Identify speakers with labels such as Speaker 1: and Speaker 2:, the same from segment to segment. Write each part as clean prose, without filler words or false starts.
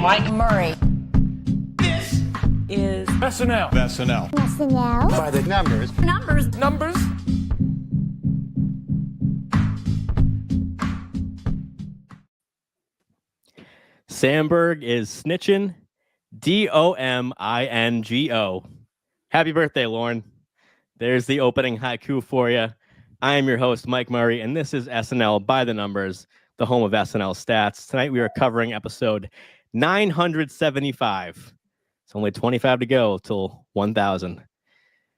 Speaker 1: Mike Murray.
Speaker 2: This
Speaker 1: Is
Speaker 2: SNL.
Speaker 3: SNL
Speaker 4: By the numbers.
Speaker 2: Numbers.
Speaker 5: Sandberg is snitching. DOMINGO. Happy birthday, Lauren. There's the opening haiku for you. I am your host, Mike Murray, and this is SNL By The Numbers, the home of SNL stats. Tonight we are covering episode 975. It's only 25 to go till 1,000.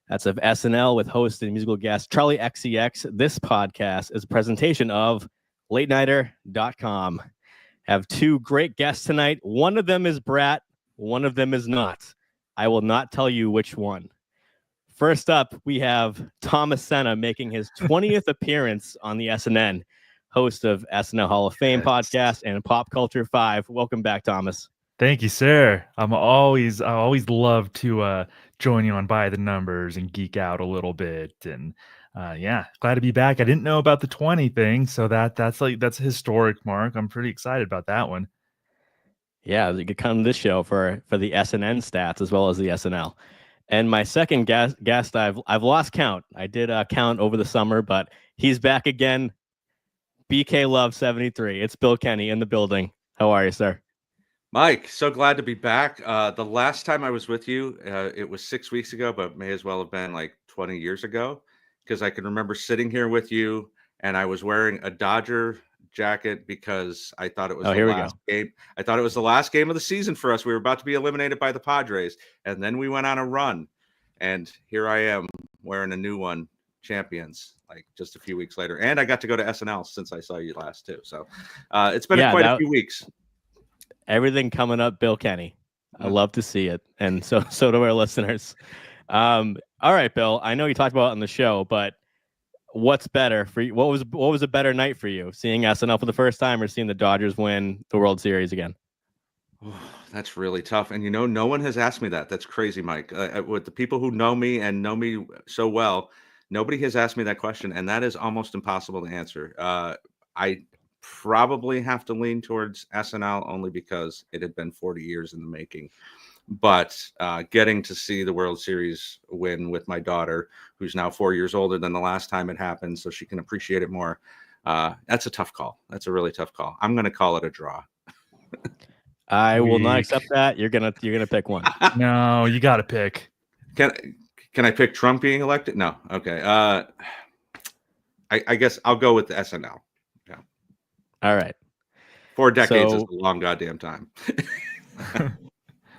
Speaker 5: That's of SNL with host and musical guest Charli XCX. This podcast is a presentation of LateNighter.com. Have two great guests tonight. One of them is Brat. One of them is not. I will not tell you which one. First up, we have Thomas Sena making his 20th appearance on the SNN, host of SNL Hall of Fame podcast and Pop Culture 5. Welcome back, Thomas.
Speaker 6: Thank you, sir. I always love to join you on By the Numbers and geek out a little bit. And yeah, glad to be back. I didn't know about the 20 thing, so that's a historic mark. I'm pretty excited about that one.
Speaker 5: Yeah, you could come to this show for the SNN stats as well as the SNL. And my second guest, I've lost count. I did count over the summer, but he's back again. BK Love 73. It's Bill Kenney in the building. How are you, sir?
Speaker 7: Mike, so glad to be back. The last time I was with you, it was 6 weeks ago, but may as well have been like 20 years ago, because I can remember sitting here with you and I was wearing a Dodger jacket because I thought it was the last game. I thought it was the last game of the season for us. We were about to be eliminated by the Padres, and then we went on a run. And here I am wearing a new one, champions, like just a few weeks later. And I got to go to SNL since I saw you last too. So it's been quite a few weeks.
Speaker 5: Everything coming up, Bill Kenney. I love to see it. And so do our listeners. All right, Bill, I know you talked about it on the show, but what's better for you? What was a better night for you? Seeing SNL for the first time or seeing the Dodgers win the World Series again?
Speaker 7: Oh, that's really tough. And no one has asked me that. That's crazy, Mike. With the people who know me and know me so well, nobody has asked me that question. And that is almost impossible to answer. I probably have to lean towards SNL only because it had been 40 years in the making. But getting to see the World Series win with my daughter, who's now 4 years older than the last time it happened, so she can appreciate it more. That's a tough call. That's a really tough call. I'm going to call it a draw.
Speaker 5: I will not accept that. You're gonna pick one.
Speaker 6: No, you got to pick.
Speaker 7: Can I pick Trump being elected? No. Okay. I guess I'll go with the SNL. Yeah.
Speaker 5: All right.
Speaker 7: 4 decades is a long goddamn time.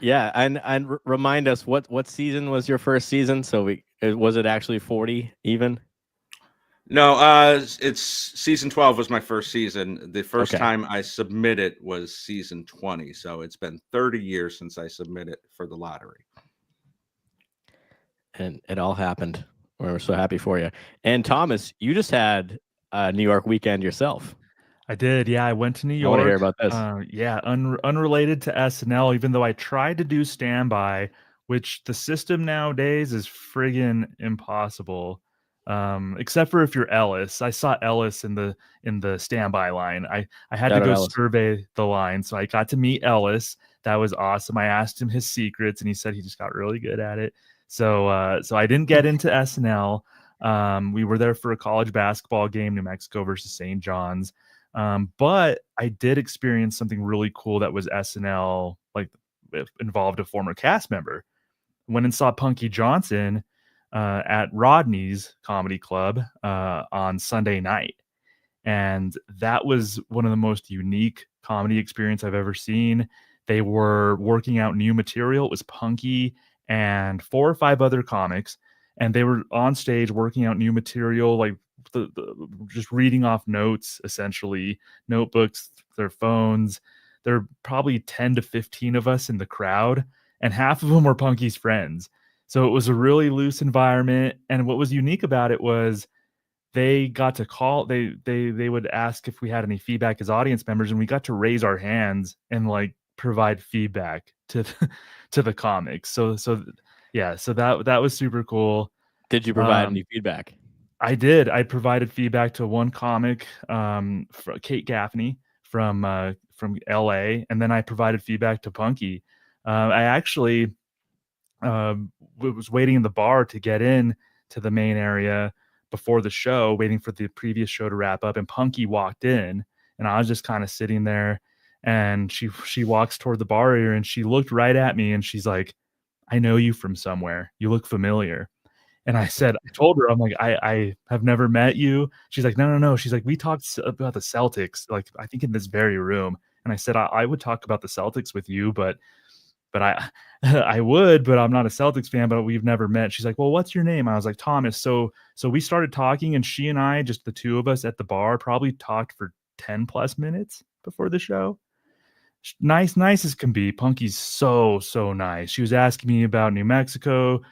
Speaker 5: Yeah, and remind us what season was your first season? So was it actually 40 even?
Speaker 7: No, it's season 12 was my first season. The first time I submitted was season 20. So it's been 30 years since I submitted for the lottery.
Speaker 5: And it all happened. We're so happy for you. And Thomas, you just had a New York weekend yourself.
Speaker 6: I did. Yeah, I went to New York.
Speaker 5: I want to hear about this.
Speaker 6: Yeah, unrelated to SNL, even though I tried to do standby, which the system nowadays is friggin' impossible. Except for if you're Ellis. I saw Ellis in the standby line. I had to go survey the line, so I got to meet Ellis. That was awesome. I asked him his secrets, and he said he just got really good at it. So I didn't get into SNL. We were there for a college basketball game, New Mexico versus St. John's. But I did experience something really cool that was SNL, like involved a former cast member. Went and saw Punky Johnson at Rodney's Comedy Club on Sunday night. And that was one of the most unique comedy experience I've ever seen. They were working out new material. It was Punky and 4 or 5 other comics. And they were on stage working out new material, like just reading off notes, essentially, notebooks, their phones. There were probably 10 to 15 of us in the crowd, and half of them were Punky's friends. So it was a really loose environment. And what was unique about it was they got to call, they would ask if we had any feedback as audience members, and we got to raise our hands and like provide feedback to the comics. So that was super cool.
Speaker 5: Did you provide any feedback?
Speaker 6: I did. I provided feedback to one comic, Kate Gaffney from from LA, and then I provided feedback to Punky. I actually was waiting in the bar to get in to the main area before the show, waiting for the previous show to wrap up, and Punky walked in, and I was just kind of sitting there, and she walks toward the bar area, and she looked right at me, and she's like, "I know you from somewhere. You look familiar." And I told her, I'm like, I have never met you. She's like, no. She's like, we talked about the Celtics, like, I think in this very room. And I said, I would talk about the Celtics with you, but I would, but I'm not a Celtics fan, but we've never met. She's like, well, what's your name? I was like, Thomas. So we started talking, and she and I, just the two of us at the bar, probably talked for 10 plus minutes before the show. Nice as can be. Punky's so nice. She was asking me about New Mexico.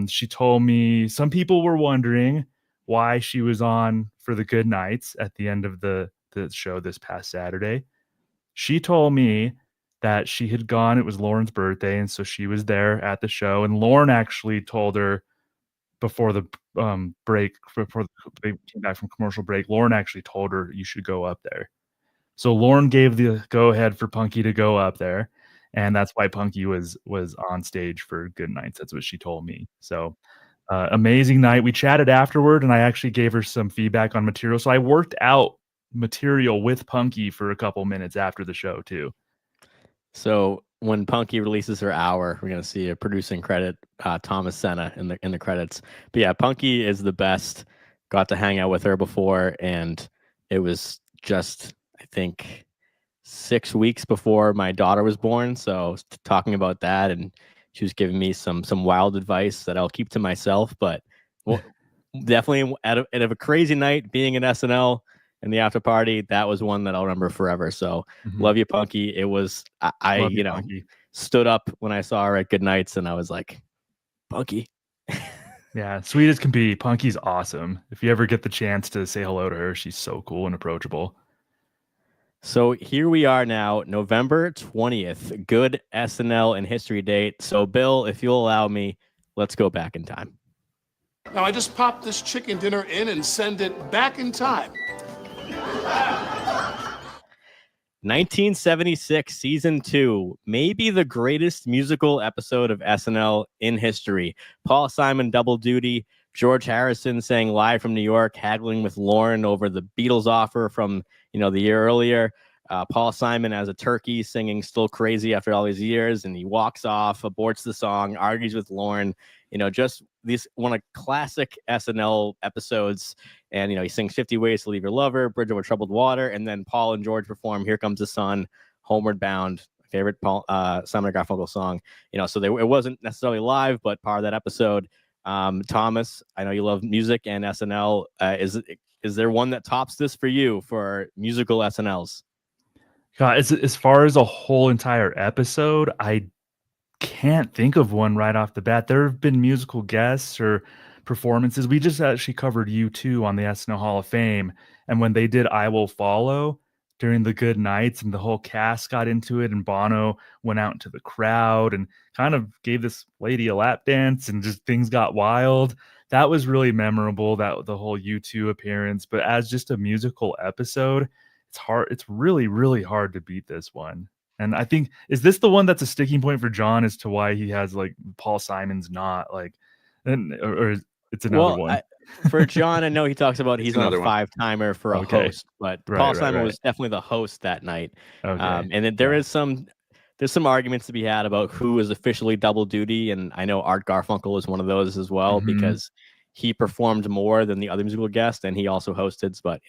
Speaker 6: She told me some people were wondering why she was on for the good nights at the end of the show this past Saturday. She told me that she had gone, it was Lauren's birthday, and so she was there at the show, and Lauren actually told her before the break, before they came back from commercial break, Lauren actually told her you should go up there. So Lauren gave the go ahead for Punky to go up there. And that's why Punky was on stage for Good Nights. That's what she told me. So amazing night. We chatted afterward, and I actually gave her some feedback on material. So I worked out material with Punky for a couple minutes after the show too.
Speaker 5: So when Punky releases her hour, we're gonna see a producing credit, Thomas Sena in the credits. But yeah, Punky is the best. Got to hang out with her before, and it was just, I think, 6 weeks before my daughter was born. So talking about that, and she was giving me some wild advice that I'll keep to myself, but definitely out of a crazy night being in SNL and the after party, that was one that I'll remember forever. So love you, Punky. It was, I Punky. Stood up when I saw her at Good Nights, and I was like, Punky.
Speaker 6: Yeah, sweet as can be. Punky's awesome. If you ever get the chance to say hello to her, she's so cool and approachable.
Speaker 5: So here we are now, November 20th, good SNL and history date. So Bill, if you'll allow me, let's go back in time.
Speaker 2: Now I just pop this chicken dinner in and send it back in time.
Speaker 5: 1976, season 2, maybe the greatest musical episode of SNL in history. Paul Simon double duty, George Harrison sang live from New York, haggling with Lauren over the Beatles offer from the year earlier. Paul Simon as a turkey singing Still Crazy after all these years, and he walks off, aborts the song, argues with Lauren. Just these one of classic SNL episodes. And he sings 50 Ways to Leave Your Lover, Bridge Over Troubled Water, and then Paul and George perform Here Comes the Sun, Homeward Bound, favorite Paul Simon & Garfunkel song. So it wasn't necessarily live, but part of that episode. Thomas, I know you love music and SNL. Is there one that tops this for you for musical SNLs?
Speaker 6: God, as far as a whole entire episode, I can't think of one right off the bat. There have been musical guests or performances. We just actually covered U2 on the SNL Hall of Fame, and when they did I Will Follow during the Good Nights, and the whole cast got into it, and Bono went out into the crowd and kind of gave this lady a lap dance, and just things got wild. That was really memorable, that the whole U2 appearance. But as just a musical episode, it's hard. It's really, really hard to beat this one. And I think, is this the one that's a sticking point for John as to why he has like Paul Simon's not like, or it's another one?
Speaker 5: For John, I know he talks about he's not a 5-timer for a host, but Paul Simon was definitely the host that night. And then there's some arguments to be had about who is officially double duty, and I know Art Garfunkel is one of those as well, because he performed more than the other musical guest, and he also hosted. But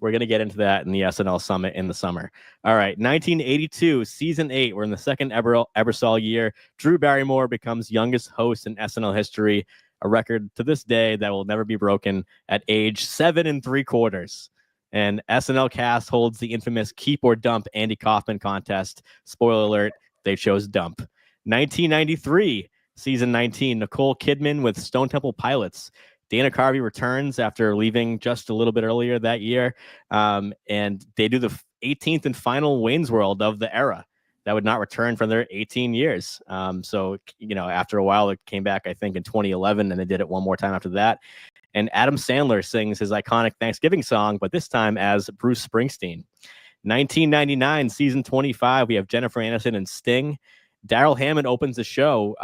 Speaker 5: we're going to get into that in the SNL Summit in the summer. All right, 1982, season 8. We're in the second Ebersol year. Drew Barrymore becomes youngest host in SNL history, a record to this day that will never be broken, at age 7 3/4. And SNL cast holds the infamous Keep or Dump Andy Kaufman contest. Spoiler alert, they chose Dump. 1993, season 19, Nicole Kidman with Stone Temple Pilots. Dana Carvey returns after leaving just a little bit earlier that year. And they do the 18th and final Wayne's World of the era that would not return for their 18 years. So, after a while, it came back, I think, in 2011, and they did it one more time after that. And Adam Sandler sings his iconic Thanksgiving song, but this time as Bruce Springsteen. 1999, season 25, we have Jennifer Aniston and Sting. Daryl Hammond opens the show.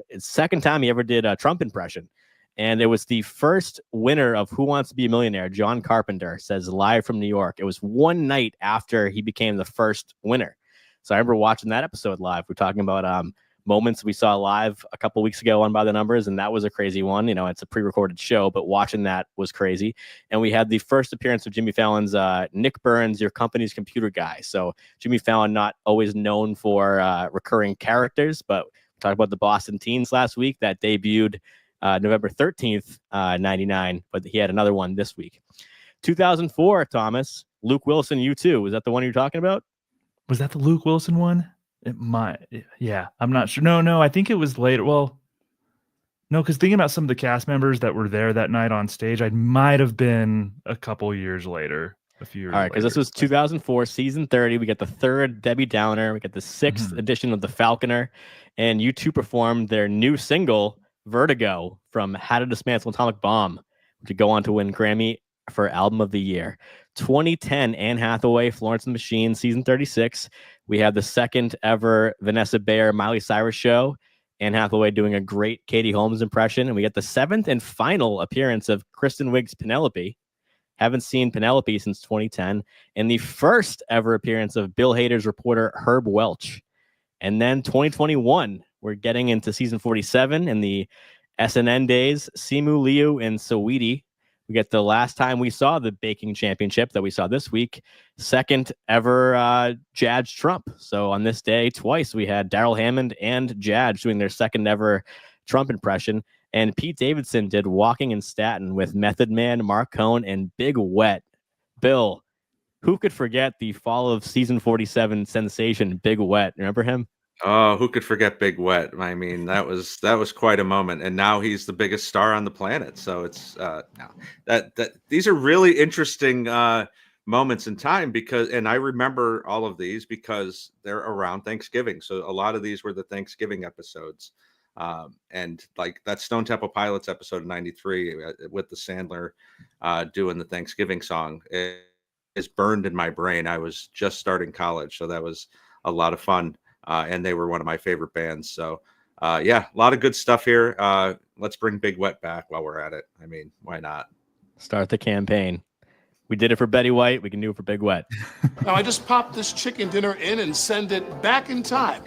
Speaker 5: It's the second time he ever did a Trump impression. And it was the first winner of Who Wants to Be a Millionaire. John Carpenter says live from New York. It was one night after he became the first winner. So I remember watching that episode live. We're talking about moments we saw live a couple weeks ago on By the Numbers, and that was a crazy one. You know, it's a pre-recorded show, but watching that was crazy. And we had the first appearance of Jimmy Fallon's Nick Burns, Your Company's Computer Guy. So Jimmy Fallon, not always known for recurring characters, but we talked about the Boston Teens last week that debuted November 13th, 99, but he had another one this week. 2004, Thomas, Luke Wilson, U2. Was that the one you're talking about?
Speaker 6: Was that the Luke Wilson one? It might. Yeah, I'm not sure. No, I think it was later. Well, no, because thinking about some of the cast members that were there that night on stage, I might have been a couple years later. A few years. All right,
Speaker 5: because this was 2004, season 30. We got the third Debbie Downer. We got the sixth edition of the Falconer, and U2 performed their new single, Vertigo, from How to Dismantle an Atomic Bomb, to go on to win Grammy for Album of the Year. 2010, Anne Hathaway, Florence and the Machine, season 36. We have the second ever Vanessa Bayer, Miley Cyrus show. Anne Hathaway doing a great Katie Holmes impression. And we get the seventh and final appearance of Kristen Wiig's Penelope. Haven't seen Penelope since 2010. And the first ever appearance of Bill Hader's reporter, Herb Welch. And then 2021, we're getting into season 47 in the SNN days. Simu Liu and Saweetie. We get the last time we saw the baking championship that we saw this week. Second ever Judge Trump. So on this day, twice we had Daryl Hammond and Judge doing their second ever Trump impression. And Pete Davidson did Walking in Staten with Method Man, Mark Cohn, and Big Wet. Bill, who could forget the fall of season 47 sensation Big Wet? Remember him?
Speaker 7: Oh, who could forget Big Wet? I mean, that was quite a moment, and now he's the biggest star on the planet. So it's that these are really interesting moments in time and I remember all of these because they're around Thanksgiving. So a lot of these were the Thanksgiving episodes, and like that Stone Temple Pilots episode of '93 with the Sandler doing the Thanksgiving song is burned in my brain. I was just starting college, so that was a lot of fun. And they were one of my favorite bands. So, yeah, a lot of good stuff here. Let's bring Big Wet back while we're at it. I mean, why not?
Speaker 5: Start the campaign. We did it for Betty White. We can do it for Big Wet.
Speaker 2: Now, I just popped this chicken dinner in and send it back in time.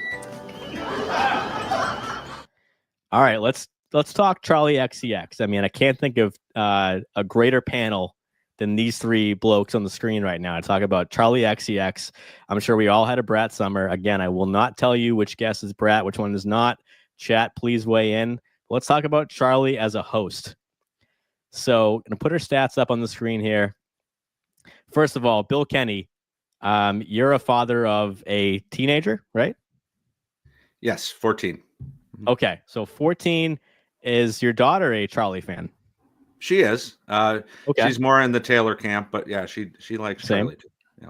Speaker 5: All right, let's talk Charli XCX. I mean, I can't think of a greater panel than these three blokes on the screen right now. I talk about Charli XCX. I'm sure we all had a Brat summer. Again, I will not tell you which guest is Brat, which one is not. Chat, please weigh in. Let's talk about Charli as a host. So I'm going to put her stats up on the screen here. First of all, Bill Kenney, you're a father of a teenager, right?
Speaker 7: Yes, 14.
Speaker 5: Okay, so 14. Is your daughter a Charli fan?
Speaker 7: She is. Okay. She's more in the Taylor camp, but yeah, she likes
Speaker 5: Same.
Speaker 7: Charli too. Yeah.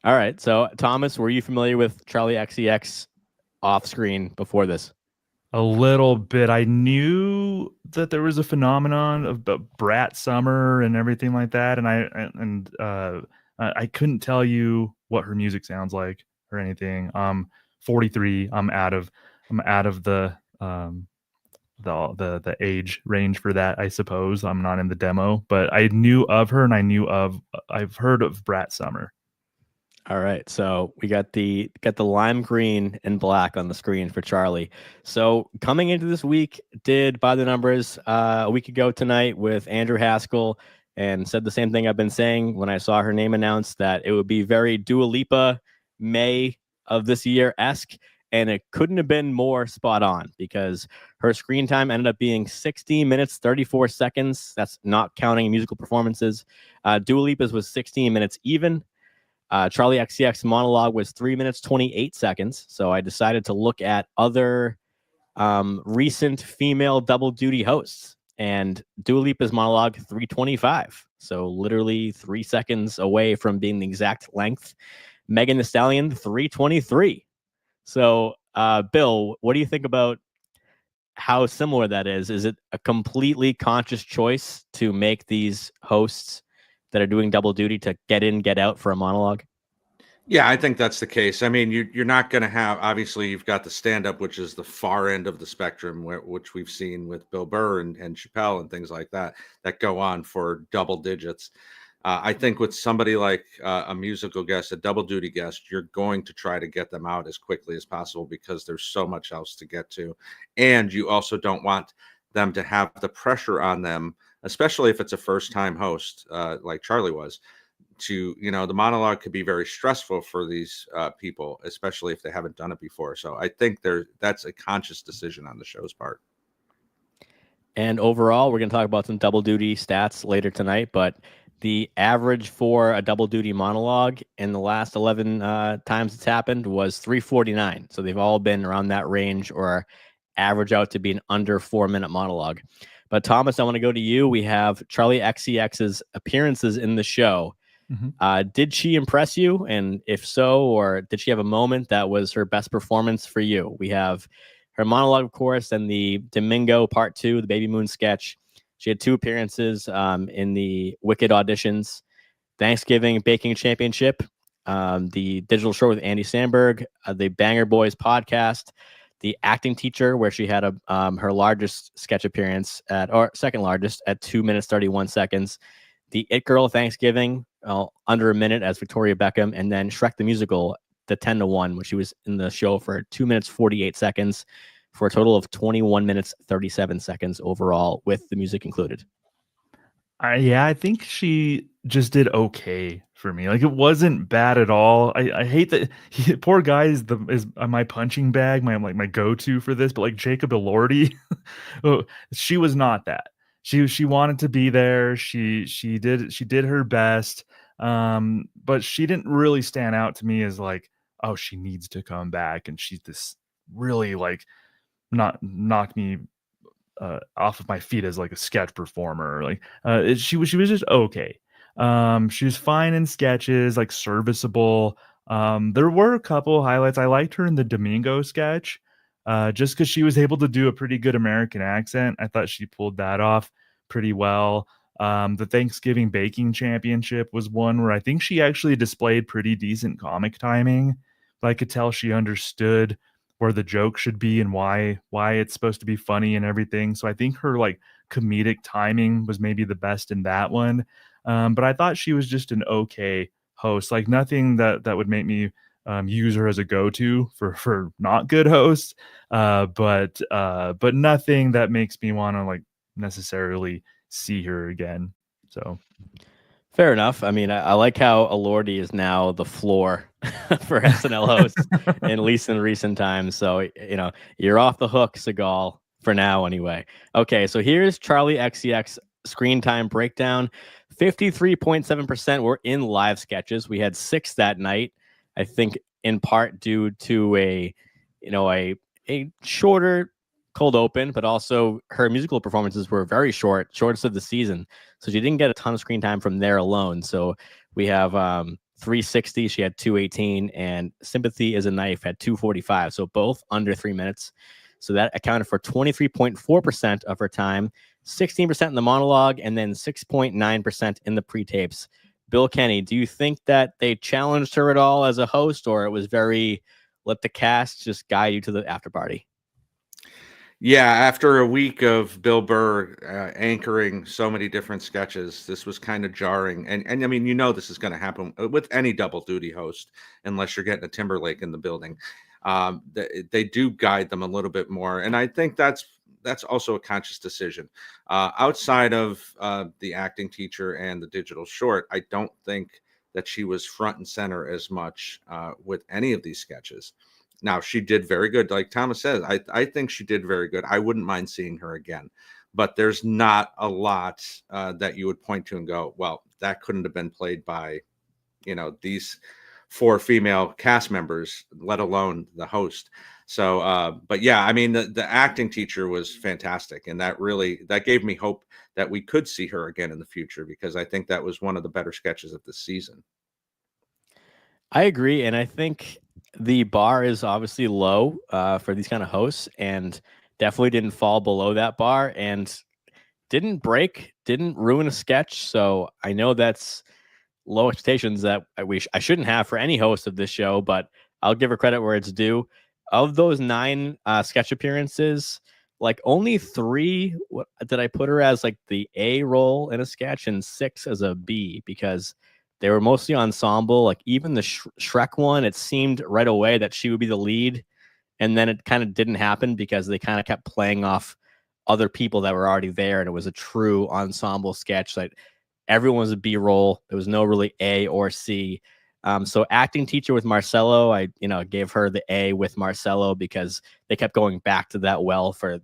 Speaker 5: All right. So, Thomas, were you familiar with Charli XCX off screen before this?
Speaker 6: A little bit. I knew that there was a phenomenon of Brat summer and everything like that, and I couldn't tell you what her music sounds like or anything. 43. I'm out of the age range for that, I suppose. I'm not in the demo, but I knew of her, and I've heard of Brat Summer.
Speaker 5: All right, so we got the lime green and black on the screen for Charli. So coming into this week, did By the Numbers a week ago tonight with Andrew Haskell, and said the same thing I've been saying when I saw her name announced, that it would be very Dua Lipa May of this year-esque. And it couldn't have been more spot on, because her screen time ended up being 16 minutes, 34 seconds. That's not counting musical performances. Dua Lipa's was 16 minutes even. Charli XCX monologue was 3 minutes, 28 seconds. So I decided to look at other recent female double duty hosts. And Dua Lipa's monologue, 3:25. So literally 3 seconds away from being the exact length. Megan Thee Stallion, 3:23. So, Bill, what do you think about how similar that is? Is it a completely conscious choice to make these hosts that are doing double duty to get in, get out for a monologue?
Speaker 7: Yeah, I think that's the case. I mean, you're not going to have, obviously, you've got the stand up, which is the far end of the spectrum, which we've seen with Bill Burr and Chappelle and things like that, that go on for double digits. I think with somebody like a musical guest, a double duty guest, you're going to try to get them out as quickly as possible because there's so much else to get to. And you also don't want them to have the pressure on them, especially if it's a first time host like Charlie was to, the monologue could be very stressful for these people, especially if they haven't done it before. So I think that's a conscious decision on the show's part.
Speaker 5: And overall, we're going to talk about some double duty stats later tonight, but the average for a double duty monologue in the last 11 times it's happened was 349. So they've all been around that range or average out to be an under 4-minute monologue. But Thomas, I want to go to you. We have Charli XCX's appearances in the show. Did she impress you? And if so, or did she have a moment that was her best performance for you? We have her monologue, of course, and the Domingo Part 2, the Baby Moon sketch. She had 2 appearances in the Wicked auditions, Thanksgiving Baking Championship, the Digital Show with Andy Samberg, the Banger Boys podcast, the Acting Teacher, where she had her largest sketch appearance or second largest at 2 minutes 31 seconds. The It Girl Thanksgiving, under a minute as Victoria Beckham, and then Shrek the Musical, the 10-1, which she was in the show for 2 minutes 48 seconds, for a total of 21 minutes 37 seconds overall, with the music included.
Speaker 6: I think she just did okay for me. Like, it wasn't bad at all. I hate that poor guy is my punching bag, my go-to for this. But like Jacob Elordi, she was not that. She wanted to be there. She did her best. But she didn't really stand out to me as like, oh, she needs to come back, and she's this really like not knock me off of my feet as like a sketch performer. Like she was just okay. She was fine in sketches, like serviceable. There were a couple highlights. I liked her in the Domingo sketch, just because she was able to do a pretty good American accent. I thought she pulled that off pretty well. The Thanksgiving Baking Championship was one where I think she actually displayed pretty decent comic timing. But I could tell she understood where the joke should be and why it's supposed to be funny and everything. So I think her like comedic timing was maybe the best in that one. But I thought she was just an okay host, like nothing that would make me use her as a go-to for not good hosts. But nothing that makes me want to like necessarily see her again. So
Speaker 5: fair enough. I mean, I like how Elordi is now the floor for SNL hosts, at least in recent times. So, you're off the hook, Seagal, for now anyway. Okay, so here's Charli XCX screen time breakdown. 53.7% were in live sketches. We had 6 that night, I think in part due to a shorter cold open, but also her musical performances were very shortest of the season. So she didn't get a ton of screen time from there alone. So we have 360, she had 218, and Sympathy is a Knife had 245. So both under 3 minutes. So that accounted for 23.4% of her time, 16% in the monologue, and then 6.9% in the pre-tapes. Bill Kenney, do you think that they challenged her at all as a host, or it was very let the cast just guide you to the after party?
Speaker 7: Yeah, after a week of Bill Burr anchoring so many different sketches, this was kind of jarring. And I mean, this is going to happen with any double duty host, unless you're getting a Timberlake in the building. They do guide them a little bit more, and I think that's also a conscious decision. Outside of the Acting Teacher and the Digital Short, I don't think that she was front and center as much with any of these sketches. Now, she did very good. Like Thomas says, I think she did very good. I wouldn't mind seeing her again. But there's not a lot that you would point to and go, well, that couldn't have been played by, these 4 female cast members, let alone the host. So, but yeah, I mean, the Acting Teacher was fantastic. And that gave me hope that we could see her again in the future, because I think that was one of the better sketches of this season.
Speaker 5: I agree. And I think the bar is obviously low for these kind of hosts, and definitely didn't fall below that bar, and didn't ruin a sketch. So I know that's low expectations that I shouldn't have for any host of this show, but I'll give her credit where it's due. Of those 9 sketch appearances, like only 3 did I put her as like the A role in a sketch, and 6 as a B, because they were mostly ensemble. Like even the Shrek one, it seemed right away that she would be the lead, and then it kind of didn't happen because they kind of kept playing off other people that were already there, and it was a true ensemble sketch. Like everyone was a B role. There was no really A or C. So acting teacher with Marcelo, I gave her the A with Marcelo because they kept going back to that well for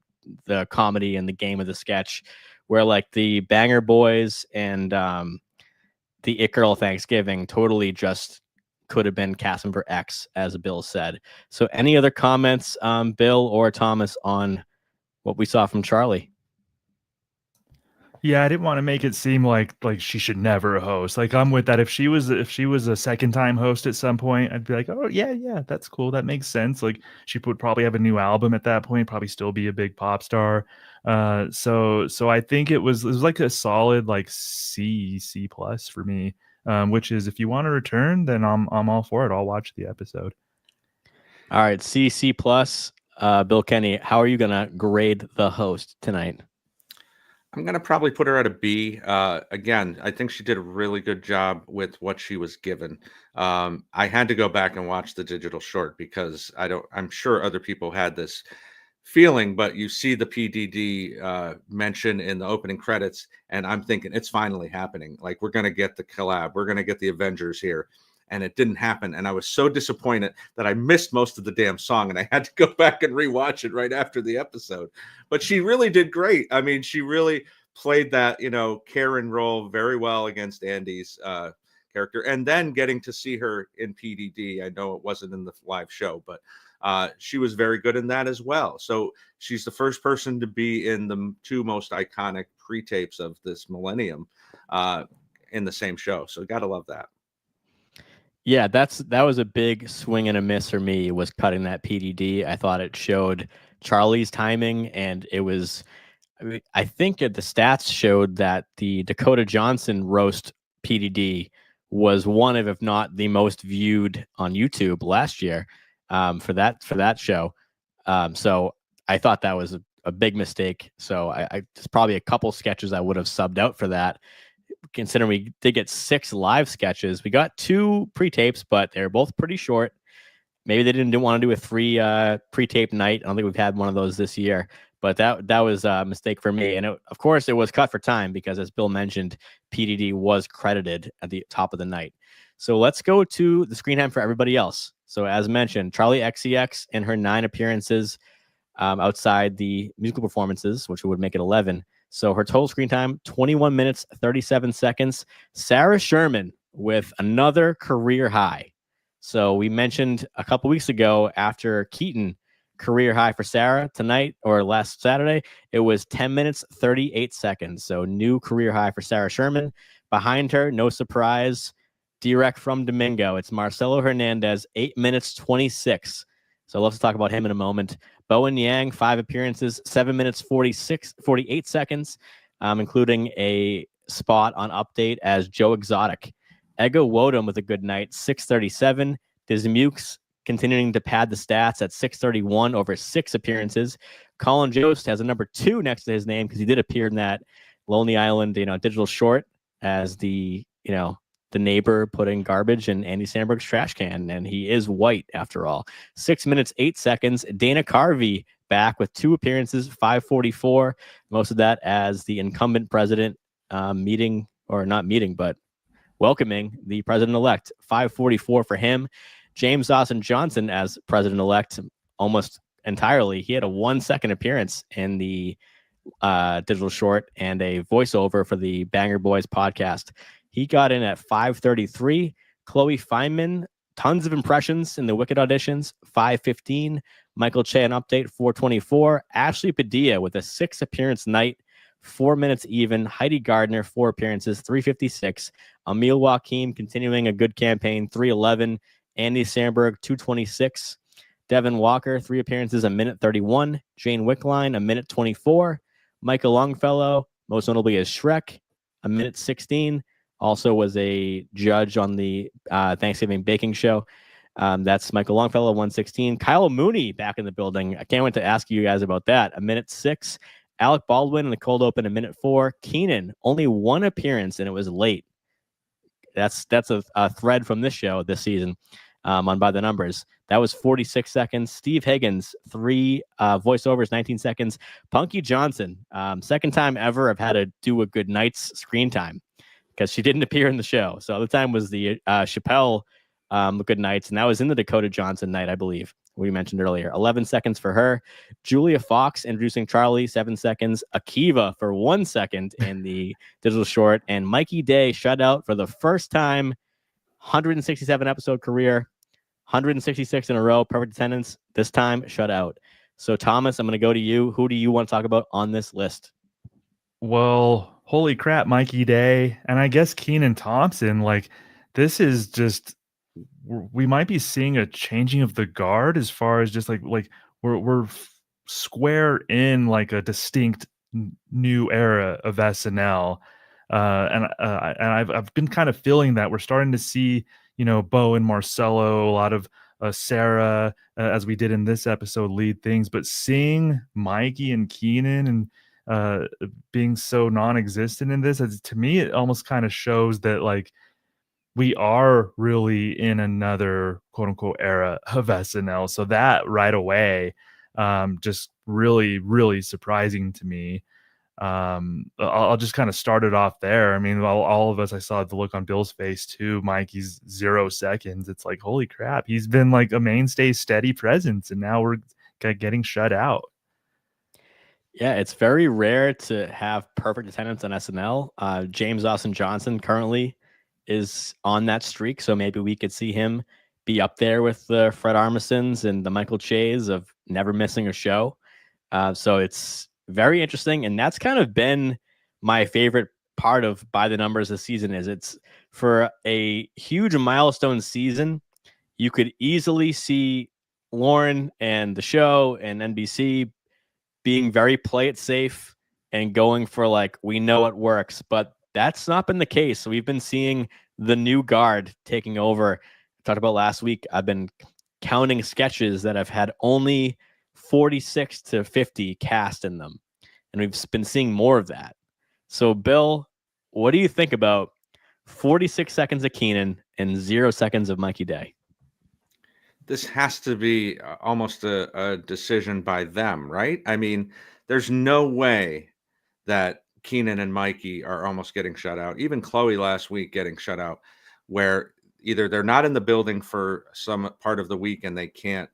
Speaker 5: the comedy and the game of the sketch, where like the Banger Boys and the It Girl Thanksgiving totally just could have been cast for X, as Bill said. So any other comments, Bill or Thomas, on what we saw from Charli?
Speaker 6: Yeah, I didn't want to make it seem like she should never host. Like I'm with that. If she was a second time host at some point, I'd be like, oh yeah, that's cool. That makes sense. Like she would probably have a new album at that point, probably still be a big pop star. So I think it was like a solid like C plus for me. Which is, if you want to return, then I'm all for it. I'll watch the episode.
Speaker 5: All right, C plus. Bill Kenney, how are you gonna grade the host tonight?
Speaker 7: I'm going to probably put her at a B. Again, I think she did a really good job with what she was given. I had to go back and watch the digital short because I'm sure other people had this feeling, but you see the PDD mention in the opening credits, and I'm thinking it's finally happening. Like we're going to get the collab. We're going to get the Avengers here. And it didn't happen. And I was so disappointed that I missed most of the damn song, and I had to go back and rewatch it right after the episode. But she really did great. I mean, she really played that, Karen role very well against Andy's character. And then getting to see her in PDD, I know it wasn't in the live show, but she was very good in that as well. So she's the first person to be in the 2 most iconic pre-tapes of this millennium in the same show. So got to love that.
Speaker 5: Yeah, that was a big swing and a miss for me, was cutting that PDD. I thought it showed Charli's timing, and it was, I think the stats showed that the Dakota Johnson roast PDD was one of, if not the most viewed on YouTube last year for that show. So I thought that was a big mistake. So I there's probably a couple sketches I would have subbed out for that. Considering we did get 6 live sketches, we got 2 pre-tapes, but they're both pretty short. Maybe they didn't want to do a 3 pre-tape night. I don't think we've had one of those this year, but that was a mistake for me. And of course, it was cut for time because, as Bill mentioned, PDD was credited at the top of the night. So let's go to the screen time for everybody else. So as mentioned, Charli XCX in her 9 appearances outside the musical performances, which would make it 11. So her total screen time, 21 minutes, 37 seconds. Sarah Sherman with another career high. So we mentioned a couple weeks ago, after Keaton, career high for Sarah tonight, or last Saturday, it was 10 minutes, 38 seconds. So new career high for Sarah Sherman. Behind her, no surprise, direct from Domingo, it's Marcelo Hernandez, 8 minutes, 26. So let's talk about him in a moment. Bowen Yang, 5 appearances, 7 minutes, 48 seconds, including a spot on Update as Joe Exotic. Ego Wodum with a good night, 6:37. Dismukes continuing to pad the stats at 6:31 over 6 appearances. Colin Jost has a number 2 next to his name because he did appear in that Lonely Island, digital short as the neighbor putting garbage in Andy Samberg's trash can, and he is white after all. 6 minutes, 8 seconds. Dana Carvey back with 2 appearances, 5:44. Most of that as the incumbent president welcoming the president-elect. 5:44 for him. James Austin Johnson as president-elect almost entirely. He had a 1-second appearance in the digital short and a voiceover for the Banger Boys podcast. He got in at 5:33. Chloe Feynman, tons of impressions in the Wicked auditions, 5:15. Michael Che, an Update, 4:24. Ashley Padilla with a 6 appearance night, 4 minutes even. Heidi Gardner, 4 appearances, 3:56. Emil Joachim continuing a good campaign, 3:11. Andy Samberg, 2:26. Devin Walker, 3 appearances, 1:31. Jane Wickline, 1:24. Michael Longfellow, most notably as Shrek, 1:16. also was a judge on the Thanksgiving baking show. That's Michael Longfellow, 116. Kyle Mooney back in the building. I can't wait to ask you guys about that. A minute 6. Alec Baldwin in the cold open, a minute 4. Keenan, only one appearance, and it was late. That's a thread from this show this season on By the Numbers. That was 46 seconds. Steve Higgins, 3 voiceovers, 19 seconds. Punky Johnson, second time ever I've had to do a good night's screen time because she didn't appear in the show. So the time was the Chappelle Good Nights, and that was in the Dakota Johnson night, I believe, we mentioned earlier. 11 seconds for her. Julia Fox introducing Charlie, 7 seconds. Akiva for 1 second in the digital short. And Mikey Day shut out for the first time, 167 episode career, 166 in a row, perfect attendance. This time, shut out. So, Thomas, I'm going to go to you. Who do you want to talk about on this list?
Speaker 6: Well, holy crap, Mikey Day. And I guess Kenan Thompson, like, this is just, we might be seeing a changing of the guard as far as just like we're square in like a distinct new era of SNL. And I've been kind of feeling that we're starting to see, Bo and Marcelo, a lot of Sarah, as we did in this episode, lead things, but seeing Mikey and Kenan and being so non-existent in this, to me, it almost kind of shows that like we are really in another quote unquote era of SNL. So that right away, just really, really surprising to me. I'll just kind of start it off there. I mean, all of us, I saw the look on Bill's face too. Mikey's 0 seconds. It's like, holy crap. He's been like a mainstay, steady presence, and now we're getting shut out.
Speaker 5: Yeah, it's very rare to have perfect attendance on SNL. James Austin Johnson currently is on that streak, so maybe we could see him be up there with the Fred Armisons and the Michael Che's of never missing a show. So it's very interesting, and that's kind of been my favorite part of By the Numbers this season. Is it's for a huge milestone season, you could easily see Lauren and the show and NBC being very play it safe and going for like, we know it works, but that's not been the case. So we've been seeing the new guard taking over. Talked about last week. I've been counting sketches that have had only 46 to 50 cast in them. And we've been seeing more of that. So Bill, what do you think about 46 seconds of Kenan and 0 seconds of Mikey Day?
Speaker 7: This has to be almost a decision by them, right? I mean, there's no way that Kenan and Mikey are almost getting shut out. Even Chloe last week getting shut out, where either they're not in the building for some part of the week and they can't,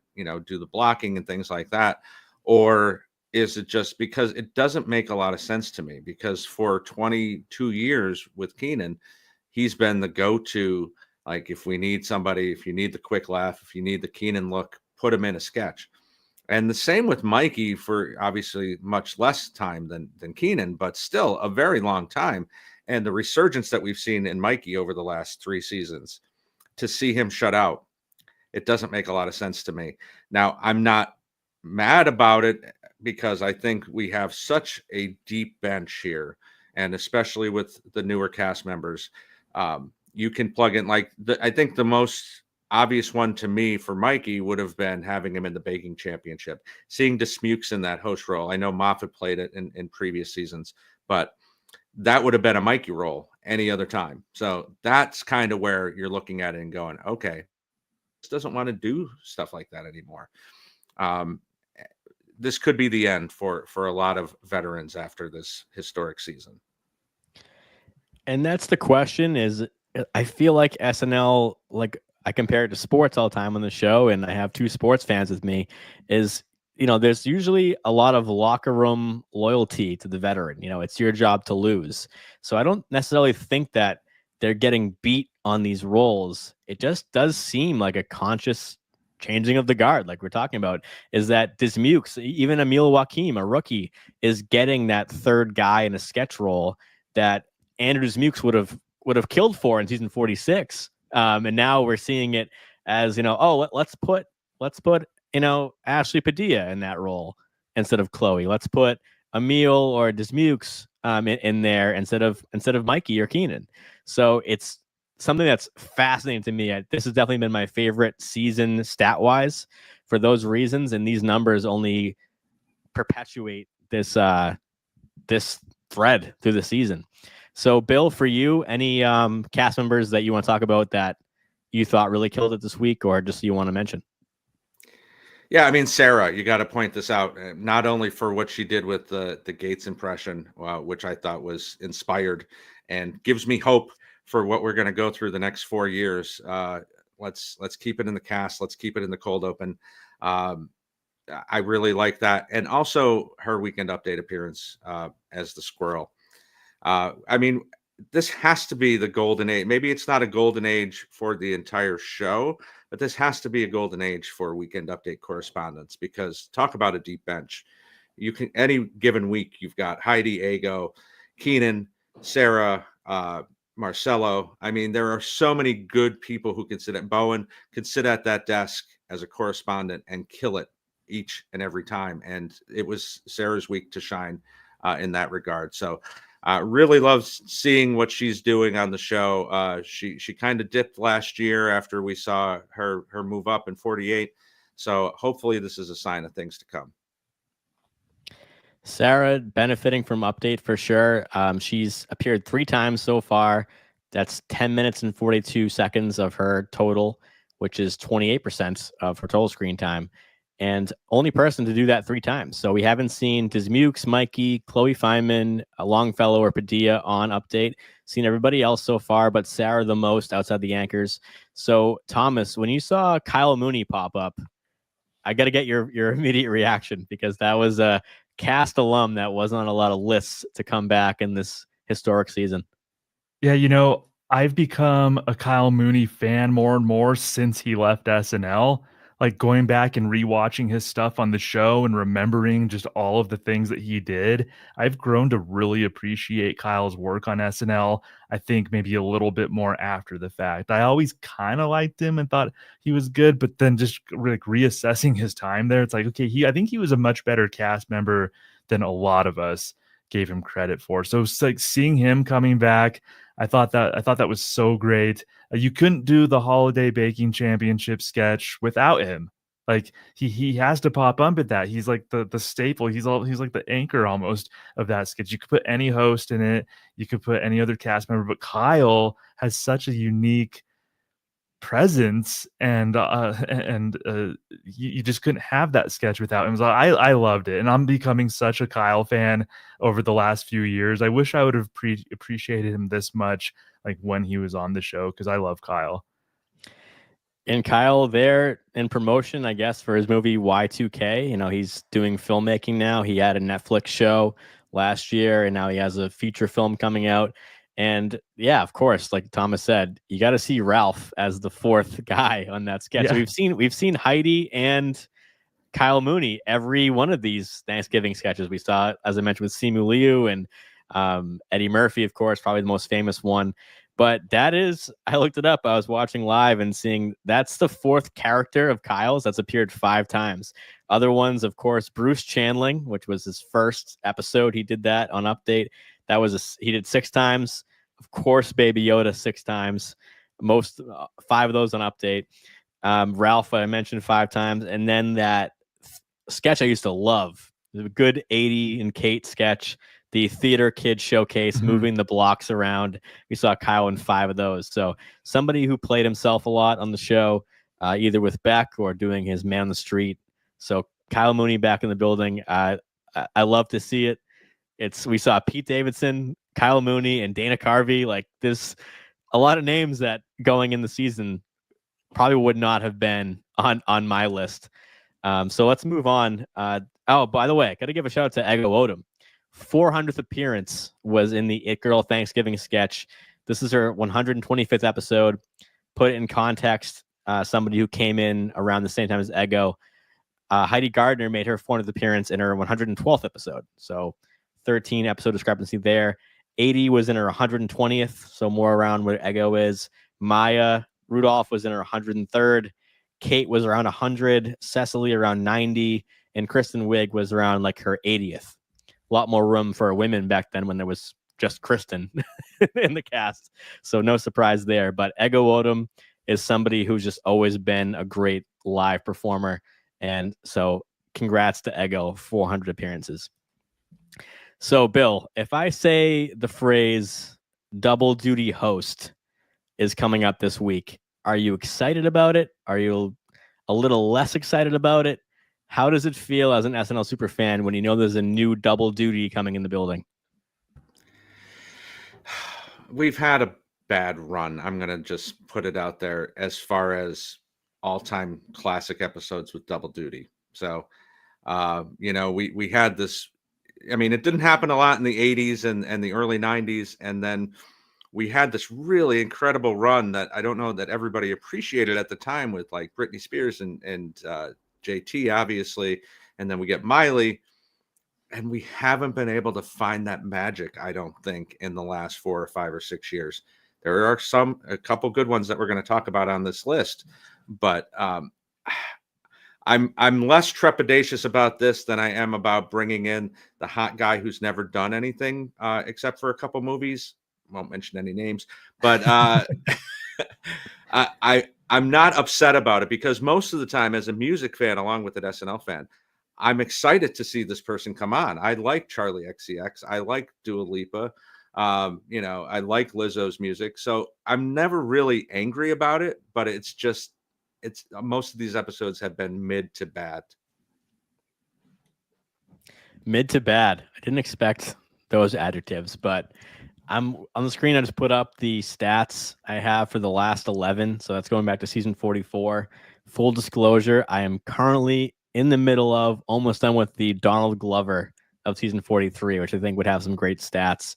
Speaker 7: do the blocking and things like that, or is it just because it doesn't make a lot of sense to me? Because for 22 years with Kenan, he's been the go-to. Like if we need somebody, if you need the quick laugh, if you need the Kenan look, put him in a sketch. And the same with Mikey for obviously much less time than Kenan, but still a very long time. And the resurgence that we've seen in Mikey over the last 3 seasons, to see him shut out, it doesn't make a lot of sense to me. Now, I'm not mad about it because I think we have such a deep bench here, and especially with the newer cast members, you can plug in I think the most obvious one to me for Mikey would have been having him in the baking championship, seeing Dismukes in that host role. I know Moffat played it in previous seasons, but that would have been a Mikey role any other time. So that's kind of where you're looking at it and going, okay, this doesn't want to do stuff like that anymore. This could be the end for a lot of veterans after this historic season.
Speaker 5: And that's the question is, I feel like SNL, like I compare it to sports all the time on the show, and I have 2 sports fans with me, is, there's usually a lot of locker room loyalty to the veteran. It's your job to lose. So I don't necessarily think that they're getting beat on these roles. It just does seem like a conscious changing of the guard, like we're talking about, is that Dismukes, even Emil Joachim, a rookie, is getting that third guy in a sketch role that Andrew Dismukes would have killed for in season 46. And now we're seeing it as, let's put Ashley Padilla in that role instead of Chloe. Let's put Emil or Dismukes in there instead of Mikey or Keenan. So it's something that's fascinating to me. This has definitely been my favorite season stat wise for those reasons, and these numbers only perpetuate this this thread through the season. So, Bill, for you, any cast members that you want to talk about that you thought really killed it this week, or just you want to mention?
Speaker 7: Yeah, I mean, Sarah, you got to point this out, not only for what she did with the Gates impression, which I thought was inspired and gives me hope for what we're going to go through the next 4 years. Let's keep it in the cast. Let's keep it in the cold open. I really like that. And also her weekend update appearance as the squirrel. I mean, this has to be the golden age. Maybe it's not a golden age for the entire show, but this has to be a golden age for weekend update correspondence, because talk about a deep bench. You can, any given week, you've got Heidi, Ego, Keenan, Sarah, Marcelo. I mean, there are so many good people who can sit at Bowen, can sit at that desk as a correspondent and kill it each and every time. And it was Sarah's week to shine in that regard. So really loves seeing what she's doing on the show. She kind of dipped last year after we saw her move up in 48. So hopefully this is a sign of things to come.
Speaker 5: Sarah benefiting from update for sure. She's appeared 3 times so far. That's 10 minutes and 42 seconds of her total, which is 28% of her total screen time. And only person to do that 3 times. So we haven't seen Dismukes, Mikey, Chloe Feynman, Longfellow, or Padilla on update. Seen everybody else so far, but Sarah the most outside the anchors. So Thomas, when you saw Kyle Mooney pop up, I got to get your immediate reaction, because that was a cast alum that wasn't on a lot of lists to come back in this historic season.
Speaker 6: Yeah, you know, I've become a Kyle Mooney fan more and more since he left SNL. Like going back and rewatching his stuff on the show and remembering just all of the things that he did, I've grown to really appreciate Kyle's work on SNL. I think maybe a little bit more after the fact. I always kind of liked him and thought he was good, but then just like reassessing his time there, it's like, okay, I think he was a much better cast member than a lot of us gave him credit for. So it's like seeing him coming back, I thought that was so great. You couldn't do the Holiday Baking Championship sketch without him. Like he has to pop up at that. He's like the staple. He's like the anchor almost of that sketch. You could put any host in it. You could put any other cast member, but Kyle has such a unique presence, and you just couldn't have that sketch without him. So I loved it, and I'm becoming such a Kyle fan over the last few years. I wish I would have appreciated him this much, like when he was on the show, because I love Kyle.
Speaker 5: And Kyle there in promotion, I guess, for his movie Y2K. You know, he's doing filmmaking now. He had a Netflix show last year, and now he has a feature film coming out. And yeah, of course, like Thomas said, you got to see Ralph as the 4th guy on that sketch. Yeah. We've seen Heidi and Kyle Mooney every one of these Thanksgiving sketches. We saw, as I mentioned, with Simu Liu and Eddie Murphy, of course, probably the most famous one. But that is, I looked it up. I was watching live and seeing that's the 4th character of Kyle's that's appeared 5 times. Other ones, of course, Bruce Chandling, which was his first episode. He did that on Update. He did 6 times. Of course, Baby Yoda 6 times. Most 5 of those on Update. Ralph, I mentioned 5 times. And then that sketch I used to love, the good 80 and Kate sketch, the theater kid showcase, moving the blocks around. We saw Kyle in 5 of those. So somebody who played himself a lot on the show, either with Beck or doing his man on the street. So Kyle Mooney back in the building. I love to see it. We saw Pete Davidson, Kyle Mooney, and Dana Carvey. Like, there's a lot of names that going in the season probably would not have been on my list. So let's move on. Oh, by the way, I got to give a shout out to Ego Odom. 400th appearance was in the It Girl Thanksgiving sketch. This is her 125th episode. Put it in context, somebody who came in around the same time as Ego. Heidi Gardner made her 400th appearance in her 112th episode. So 13 episode discrepancy there. 80 was in her 120th, so more around where Ego is. Maya Rudolph was in her 103rd. Kate was around 100. Cecily around 90. And Kristen Wiig was around like her 80th. a lot more room for women back then when there was just Kristen in the cast. So no surprise there. But Ego Odom is somebody who's just always been a great live performer. And so congrats to Ego, 400 appearances. So, Bill, if I say the phrase double duty host is coming up this week, are you excited about it? Are you a little less excited about it? How does it feel as an SNL super fan when you know there's a new double duty coming in the building?
Speaker 7: We've had a bad run. I'm going to just put it out there as far as all-time classic episodes with double duty. So, we had this. I mean, it didn't happen a lot in the 80s and the early 90s. And then we had this really incredible run that I don't know that everybody appreciated at the time with like Britney Spears and JT, obviously. And then we get Miley. And we haven't been able to find that magic, I don't think, in the last 4 or 5 or 6 years. There are a couple good ones that we're going to talk about on this list. But I'm less trepidatious about this than I am about bringing in the hot guy who's never done anything except for a couple movies. Won't mention any names, but I'm not upset about it because most of the time, as a music fan, along with an SNL fan, I'm excited to see this person come on. I like Charli XCX. I like Dua Lipa. I like Lizzo's music. So I'm never really angry about it, but it's most of these episodes have been mid to bad.
Speaker 5: Mid to bad. I didn't expect those adjectives, but I'm on the screen. I just put up the stats I have for the last 11. So that's going back to season 44. Full disclosure, I am currently in the middle of almost done with the Donald Glover of season 43, which I think would have some great stats.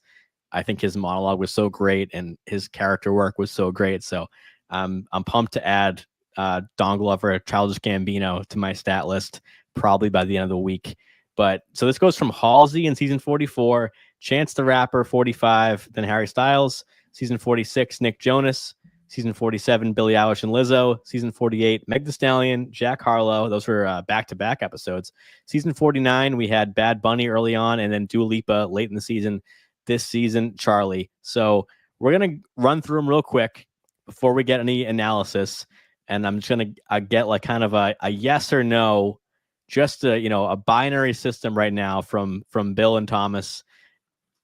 Speaker 5: I think his monologue was so great and his character work was so great. So I'm pumped to add Don Glover, Childish Gambino to my stat list probably by the end of the week. But so this goes from Halsey in season 44, Chance the Rapper 45, then Harry Styles, season 46, Nick Jonas, season 47, Billie Eilish and Lizzo, season 48, Meg Thee Stallion, Jack Harlow. Those were back-to-back episodes. Season 49, we had Bad Bunny early on, and then Dua Lipa late in the season. This season, Charli. So we're going to run through them real quick before we get any analysis. And I'm just going to get like kind of a yes or no, just a binary system right now from Bill and Thomas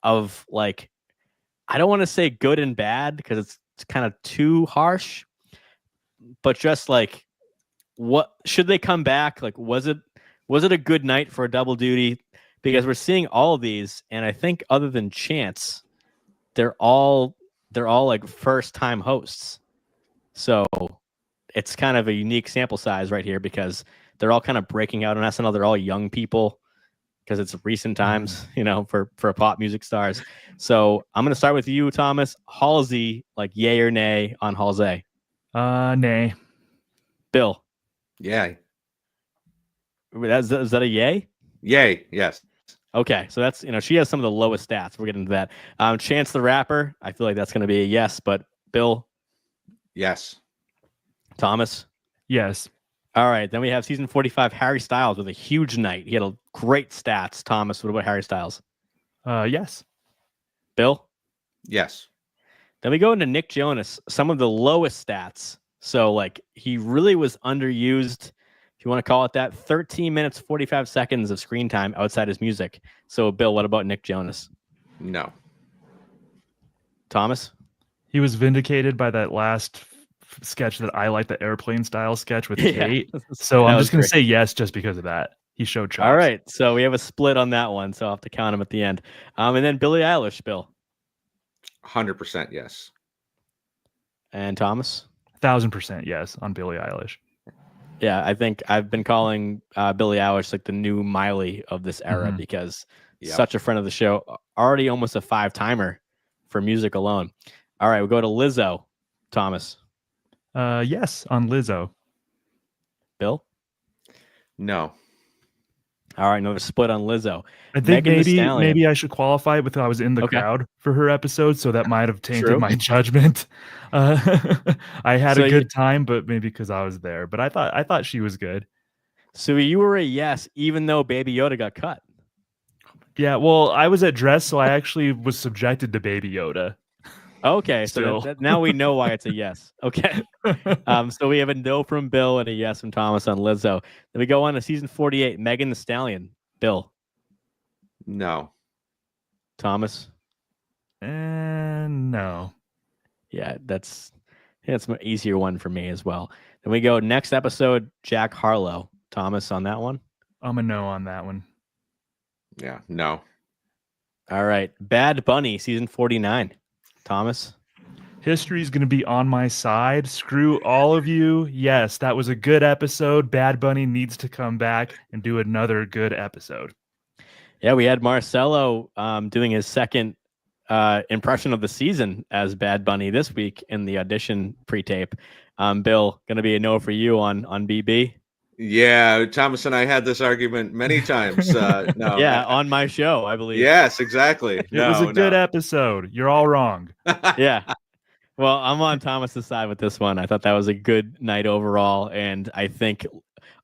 Speaker 5: of like, I don't want to say good and bad because it's kind of too harsh, but just like, what should they come back? Like, was it a good night for a double duty? Because we're seeing all of these, and I think other than Chance, they're all like first time hosts. So it's kind of a unique sample size right here because they're all kind of breaking out on SNL. They're all young people because it's recent times, for pop music stars. So I'm going to start with you, Thomas. Halsey, like yay or nay on Halsey?
Speaker 6: Nay.
Speaker 5: Bill?
Speaker 7: Yay.
Speaker 5: Is that a yay?
Speaker 7: Yay, yes.
Speaker 5: Okay, so that's, she has some of the lowest stats. We'll get into that. Chance the Rapper, I feel like that's going to be a yes, but Bill?
Speaker 7: Yes.
Speaker 5: Thomas?
Speaker 6: Yes.
Speaker 5: All right, then we have season 45, Harry Styles with a huge night. He had a great stats. Thomas, what about Harry Styles?
Speaker 6: Yes.
Speaker 5: Bill?
Speaker 7: Yes.
Speaker 5: Then we go into Nick Jonas, some of the lowest stats. So, like, he really was underused, if you want to call it that. 13 minutes, 45 seconds of screen time outside his music. So, Bill, what about Nick Jonas?
Speaker 7: No.
Speaker 5: Thomas?
Speaker 6: He was vindicated by that last sketch that I like, the airplane style sketch with Kate. So I'm just going to say yes just because of that. He showed chops.
Speaker 5: All right. So we have a split on that one. So I'll have to count him at the end. And then Billie Eilish, Bill.
Speaker 7: 100% yes.
Speaker 5: And Thomas?
Speaker 6: 1000% yes on Billie Eilish.
Speaker 5: Yeah, I think I've been calling Billie Eilish like the new Miley of this era because such a friend of the show, already almost a 5-timer for music alone. All right, we'll go to Lizzo. Thomas?
Speaker 6: Yes on Lizzo.
Speaker 5: Bill?
Speaker 7: No.
Speaker 5: All right, another split on Lizzo.
Speaker 6: I think maybe I should qualify with I was in the crowd for her episode, so that might have tainted my judgment. I had a good time, but maybe because I was there. But I thought she was good.
Speaker 5: So you were a yes, even though Baby Yoda got cut.
Speaker 7: Oh my
Speaker 6: Yeah, well, I was at dress, so I actually was subjected to Baby Yoda.
Speaker 5: Okay, so
Speaker 6: Still.
Speaker 5: now we know why it's a yes. Okay. So we have a no from Bill and a yes from Thomas on Lizzo. Then we go on to season 48, Megan Thee Stallion. Bill,
Speaker 7: No.
Speaker 5: Thomas.
Speaker 6: And no.
Speaker 5: Yeah, that's an easier one for me as well. Then we go next episode, Jack Harlow. Thomas on that one.
Speaker 6: I'm a no on that one.
Speaker 7: Yeah. No.
Speaker 5: All right, Bad Bunny, season 49. Thomas.
Speaker 6: History is going to be on my side. Screw all of you. Yes, that was a good episode. Bad Bunny needs to come back and do another good episode.
Speaker 5: Yeah, we had Marcelo doing his second impression of the season as Bad Bunny this week in the audition pre-tape. Bill, going to be a no for you on BB.
Speaker 7: Yeah, Thomas and I had this argument many times. No.
Speaker 5: Yeah, on my show, I believe.
Speaker 7: Yes, exactly.
Speaker 6: It was a good episode. You're all wrong.
Speaker 5: Yeah. Well, I'm on Thomas's side with this one. I thought that was a good night overall, and I think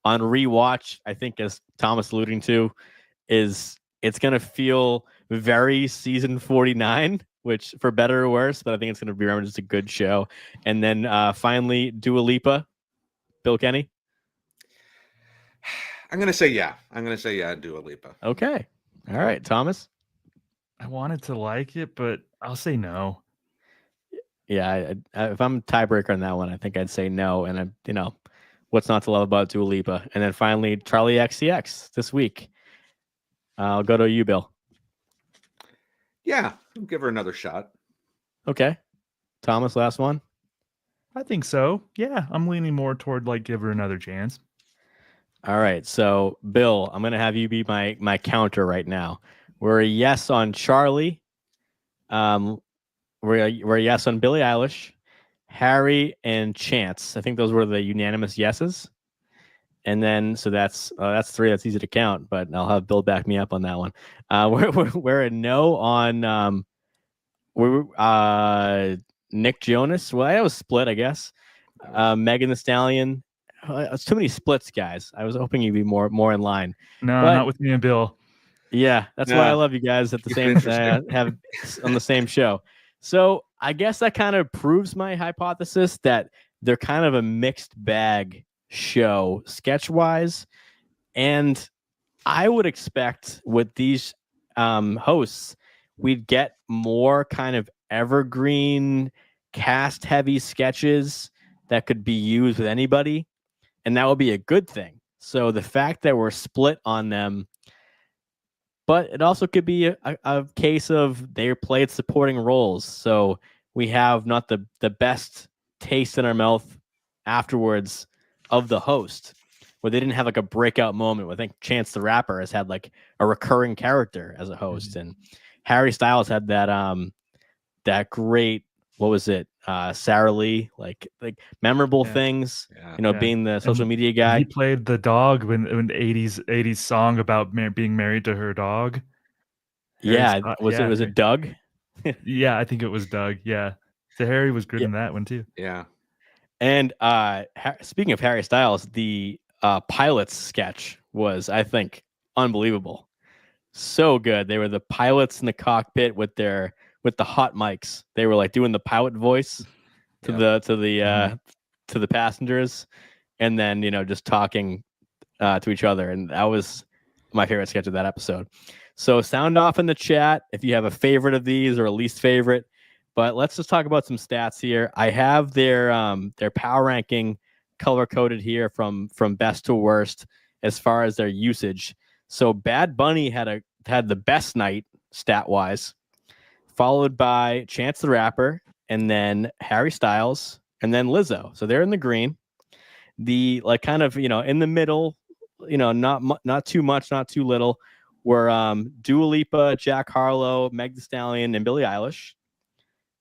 Speaker 5: on rewatch, I think as Thomas alluding to, it's gonna feel very season 49, which for better or worse, but I think it's gonna be remembered as a good show. And then finally, Dua Lipa, Bill Kenney.
Speaker 7: I'm gonna say yeah. Dua Lipa.
Speaker 5: Okay, all right, Thomas.
Speaker 6: I wanted to like it, but I'll say no.
Speaker 5: Yeah, if I'm tiebreaker on that one, I think I'd say no. And what's not to love about Dua Lipa? And then finally, Charli XCX this week. I'll go to you, Bill.
Speaker 7: Yeah, I'll give her another shot.
Speaker 5: Okay, Thomas, last one.
Speaker 6: I think so. Yeah, I'm leaning more toward give her another chance.
Speaker 5: All right, so Bill, I'm gonna have you be my counter right now. We're a yes on Charli. We're a yes on Billie Eilish, Harry, and Chance. I think those were the unanimous yeses. And then, so that's three. That's easy to count, but I'll have Bill back me up on that one. We're a no on Nick Jonas. Well, I was split, I guess. Megan Thee Stallion. It's too many splits, guys. I was hoping you'd be more in line.
Speaker 6: No,
Speaker 5: But
Speaker 6: not with me and Bill.
Speaker 5: Yeah, that's why I love you guys at the same have on the same show. So I guess that kind of proves my hypothesis that they're kind of a mixed bag show sketch wise. And I would expect with these hosts, we'd get more kind of evergreen cast heavy sketches that could be used with anybody. And that would be a good thing. So the fact that we're split on them, but it also could be a case of they played supporting roles. So we have not the best taste in our mouth afterwards of the host, where they didn't have a breakout moment. I think Chance the Rapper has had a recurring character as a host. Mm-hmm. And Harry Styles had that great, what was it? Sarah Lee, like memorable things, being the social media guy.
Speaker 6: He played the dog when 80s song about being married to her dog.
Speaker 5: Was it Doug?
Speaker 6: Yeah, I think it was Doug. Yeah. So Harry was good in that one too.
Speaker 7: Yeah.
Speaker 5: And speaking of Harry Styles, the pilots sketch was, I think, unbelievable. So good. They were the pilots in the cockpit with the hot mics. They were doing the pilot voice to the passengers, and then just talking to each other. And that was my favorite sketch of that episode. So sound off in the chat if you have a favorite of these or a least favorite. But let's just talk about some stats here. I have their power ranking color coded here from best to worst as far as their usage. So Bad Bunny had the best night stat wise, followed by Chance the Rapper, and then Harry Styles, and then Lizzo. So they're in the green. The in the middle, not too much, not too little, were Dua Lipa, Jack Harlow, Meg Thee Stallion, and Billie Eilish.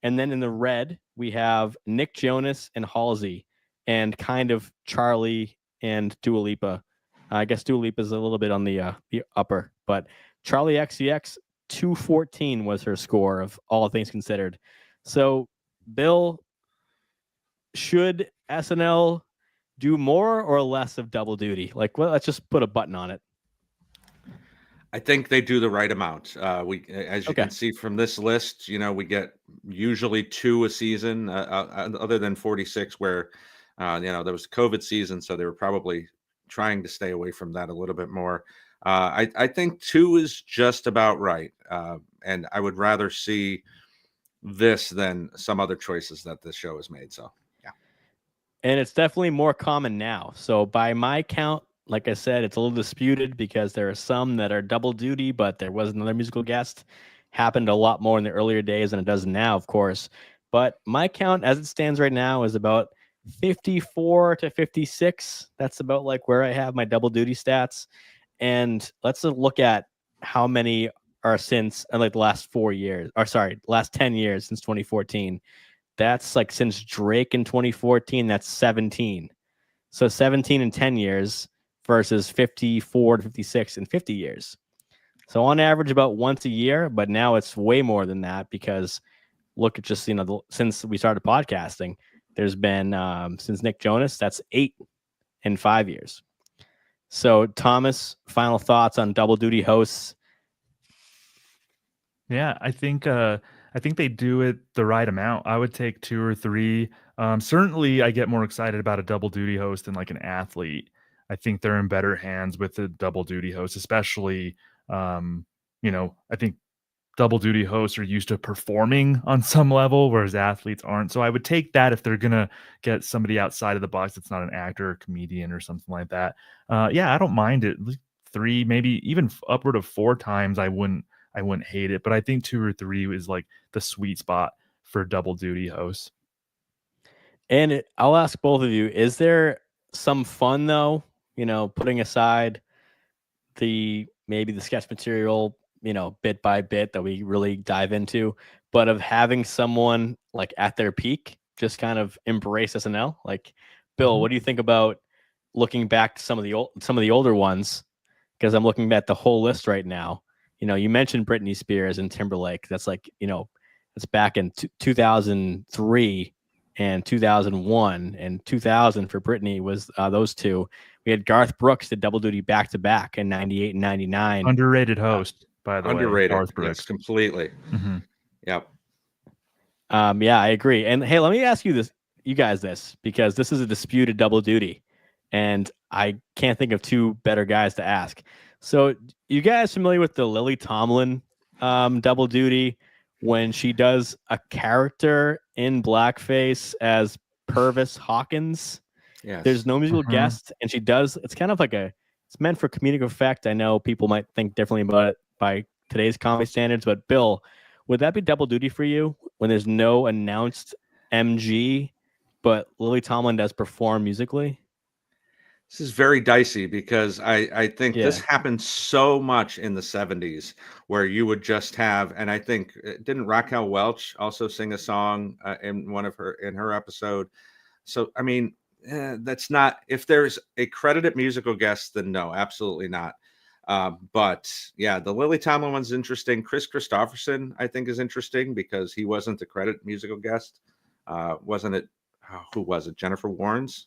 Speaker 5: And then in the red, we have Nick Jonas and Halsey, and kind of Charli and Dua Lipa. I guess Dua Lipa is a little bit on the upper, but Charli XCX 214 was her score of all things considered. So, Bill, should SNL do more or less of double duty? Let's just put a button on it.
Speaker 7: I think they do the right amount. As you
Speaker 5: Okay.
Speaker 7: can see from this list, we get usually 2 a season, other than 46, where there was COVID season, so they were probably trying to stay away from that a little bit more. I think 2 is just about right, and I would rather see this than some other choices that this show has made. So yeah,
Speaker 5: And it's definitely more common now. So by my count, like I said, it's a little disputed because there are some that are double duty, but there was another musical guest. Happened a lot more in the earlier days than it does now, of course. But my count as it stands right now is about 54 to 56. That's about like where I have my double duty stats. And let's look at how many are since like the last 4 years, or sorry, last 10 years since 2014. That's like since Drake in 2014, that's 17. So 17 in 10 years versus 54 to 56 in 50 years. So on average, about once a year, but now it's way more than that because look at just, since we started podcasting, there's been, since Nick Jonas, that's 8 in 5 years. So Thomas, final thoughts on double duty hosts?
Speaker 6: Yeah, I think they do it the right amount. I would take 2 or 3. Certainly, I get more excited about a double duty host than like an athlete. I think they're in better hands with the double duty host, especially. I think double duty hosts are used to performing on some level, whereas athletes aren't. So I would take that if they're gonna get somebody outside of the box that's not an actor or comedian or something like that. Yeah, I don't mind it. 3, maybe even upward of 4 times. I wouldn't hate it, but I think 2 or 3 is like the sweet spot for double duty hosts.
Speaker 5: And I'll ask both of you, is there some fun though, putting aside maybe the sketch material, bit by bit that we really dive into, but of having someone like at their peak just kind of embrace SNL? Like, Bill, what do you think about looking back to some of the older ones? Because I'm looking at the whole list right now. You mentioned Britney Spears and Timberlake. That's like, it's back in 2003 and 2001, and 2000 for Britney was those two. We had Garth Brooks did double duty back to back in 98 and 99.
Speaker 6: Underrated host, by the way.
Speaker 7: underrated.
Speaker 6: Garth
Speaker 7: Yes,
Speaker 6: Brooks.
Speaker 7: completely.
Speaker 6: Mm-hmm.
Speaker 7: Yep.
Speaker 5: Yeah, I agree. And hey, let me ask you guys this, because this is a disputed double duty, and I can't think of 2 better guys to ask. So, you guys familiar with the Lily Tomlin double duty when she does a character in blackface as Purvis Hawkins?
Speaker 7: Yes.
Speaker 5: There's no musical guest, and she does. It's kind of like it's meant for comedic effect. I know people might think differently about it by today's comedy standards, but Bill, would that be double duty for you when there's no announced MG, but Lily Tomlin does perform musically?
Speaker 7: This is very dicey because I think this
Speaker 5: Yeah.
Speaker 7: happened so much in the 70s where you would just have, and I think didn't Raquel Welch also sing a song in her episode? So I mean, that's not, if there's a credited musical guest, then no, absolutely not. But yeah, the Lily Tomlin one's interesting. Chris Christopherson, I think, is interesting because he wasn't a credit musical guest. Wasn't it? Who was it? Jennifer Warnes?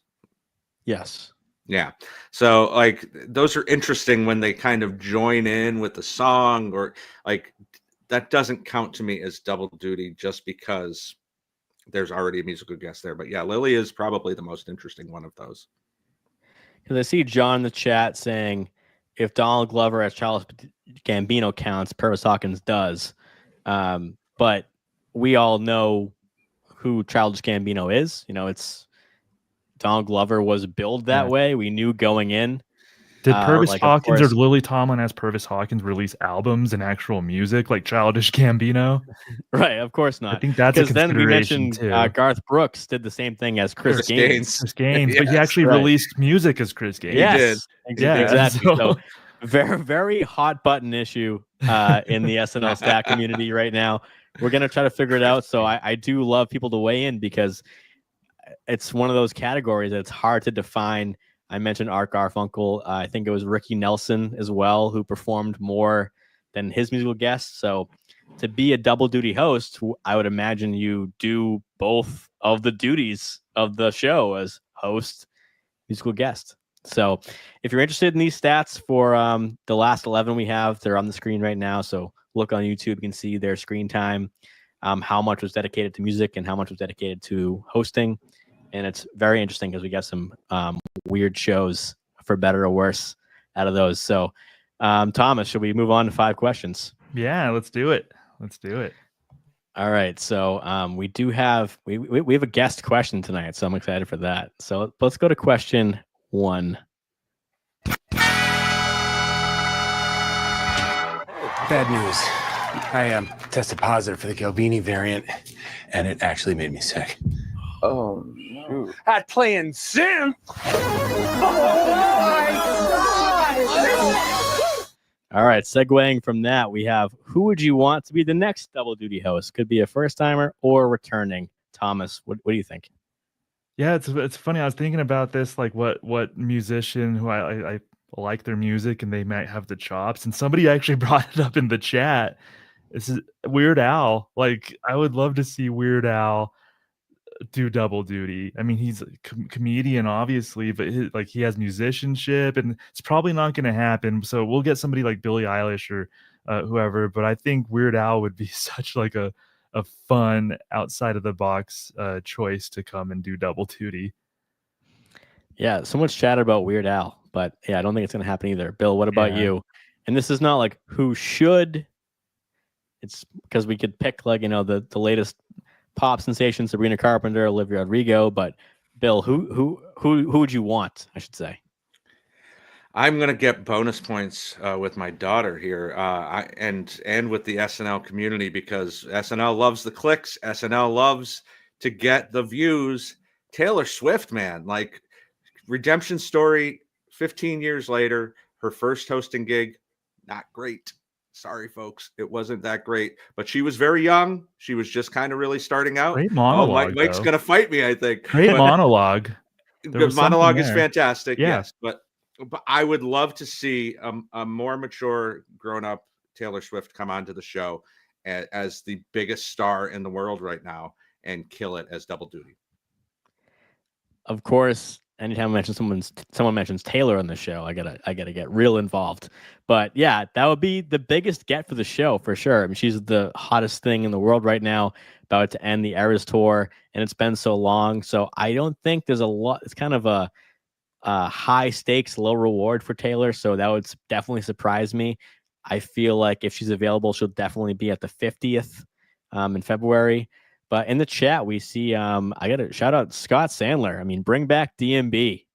Speaker 5: Yes.
Speaker 7: Yeah. So like those are interesting when they kind of join in with the song, or like that doesn't count to me as double duty just because there's already a musical guest there. But yeah, Lily is probably the most interesting one of those.
Speaker 5: Because I see John in the chat saying if Donald Glover as Charles Gambino counts, Purvis Hawkins does. But we all know who Childish Gambino is. It's Donald Glover was billed that way. We knew going in.
Speaker 6: Did Purvis Hawkins or
Speaker 5: course,
Speaker 6: Lily Tomlin as Purvis Hawkins release albums and actual music like Childish Gambino?
Speaker 5: Right, of course not.
Speaker 6: I think that's a
Speaker 5: because then we
Speaker 6: consideration
Speaker 5: mentioned
Speaker 6: too.
Speaker 5: Garth Brooks did the same thing as Chris Gaines.
Speaker 6: Chris Gaines, but he
Speaker 7: Yes,
Speaker 6: actually
Speaker 5: right.
Speaker 6: released music as Chris Gaines.
Speaker 5: Yes,
Speaker 6: Yeah,
Speaker 5: exactly.
Speaker 6: so-
Speaker 5: So very, very hot button issue in the SNL stat community right now. We're gonna try to figure it out. So I do love people to weigh in because it's one of those categories that it's hard to define. I mentioned Art Garfunkel. I think it was Ricky Nelson as well, who performed more than his musical guests. So to be a double duty host, I would imagine you do both of the duties of the show as host, musical guest. So if you're interested in these stats for the last 11 we have, they're on the screen right now. So look on YouTube, you can see their screen time, how much was dedicated to music and how much was dedicated to hosting. And it's very interesting because we got some weird shows, for better or worse, out of those. So Thomas, should we move on to 5 questions?
Speaker 6: Yeah, let's do it.
Speaker 5: All right. So we do have we have a guest question tonight, so I'm excited for that. So let's go to question 1.
Speaker 1: Bad news. I tested positive for the Galvini variant, and it actually made me sick.
Speaker 3: Oh, no.
Speaker 1: At playing Sim.
Speaker 5: All right. Segueing from that, we have, who would you want to be the next double duty host? Could be a first timer or returning. Thomas, what do you think?
Speaker 6: Yeah, it's funny. I was thinking about this, like what musician who I like their music and they might have the chops, and somebody actually brought it up in the chat. This is Weird Al. Like, I would love to see Weird Al do double duty. I mean, he's a comedian, obviously, but he has musicianship, and it's probably not going to happen. So we'll get somebody like Billie Eilish or whoever. But I think Weird Al would be such like a fun outside of the box choice to come and do double duty.
Speaker 5: Yeah, so much chatter about Weird Al, but yeah, I don't think it's going to happen either. Bill, what about you? And this is not like who should. It's because we could pick like, the latest pop sensations, Sabrina Carpenter, Olivia Rodrigo. But Bill, who would you want? I should say.
Speaker 7: I'm gonna get bonus points with my daughter here, and with the SNL community, because SNL loves the clicks. SNL loves to get the views. Taylor Swift, man, like redemption story. 15 years later, her first hosting gig, not great. Sorry, folks, it wasn't that great. But she was very young. She was just kind of really starting out.
Speaker 6: Great monologue.
Speaker 7: Mike's gonna fight me, I think.
Speaker 6: Great monologue.
Speaker 7: The monologue is fantastic.
Speaker 6: Yeah.
Speaker 7: Yes, but I would love to see a more mature, grown-up Taylor Swift come onto the show as the biggest star in the world right now and kill it as double duty.
Speaker 5: Of course, anytime I mention someone mentions Taylor on the show, I gotta get real involved. But yeah, that would be the biggest get for the show for sure. I mean, she's the hottest thing in the world right now, about to end the Eras tour, and it's been so long. So I don't think there's a lot. It's kind of a high stakes, low reward for Taylor. So that would definitely surprise me. I feel like if she's available, she'll definitely be at the 50th in February. But in the chat, we see I got to shout out Scott Sandler. I mean, bring back DMB.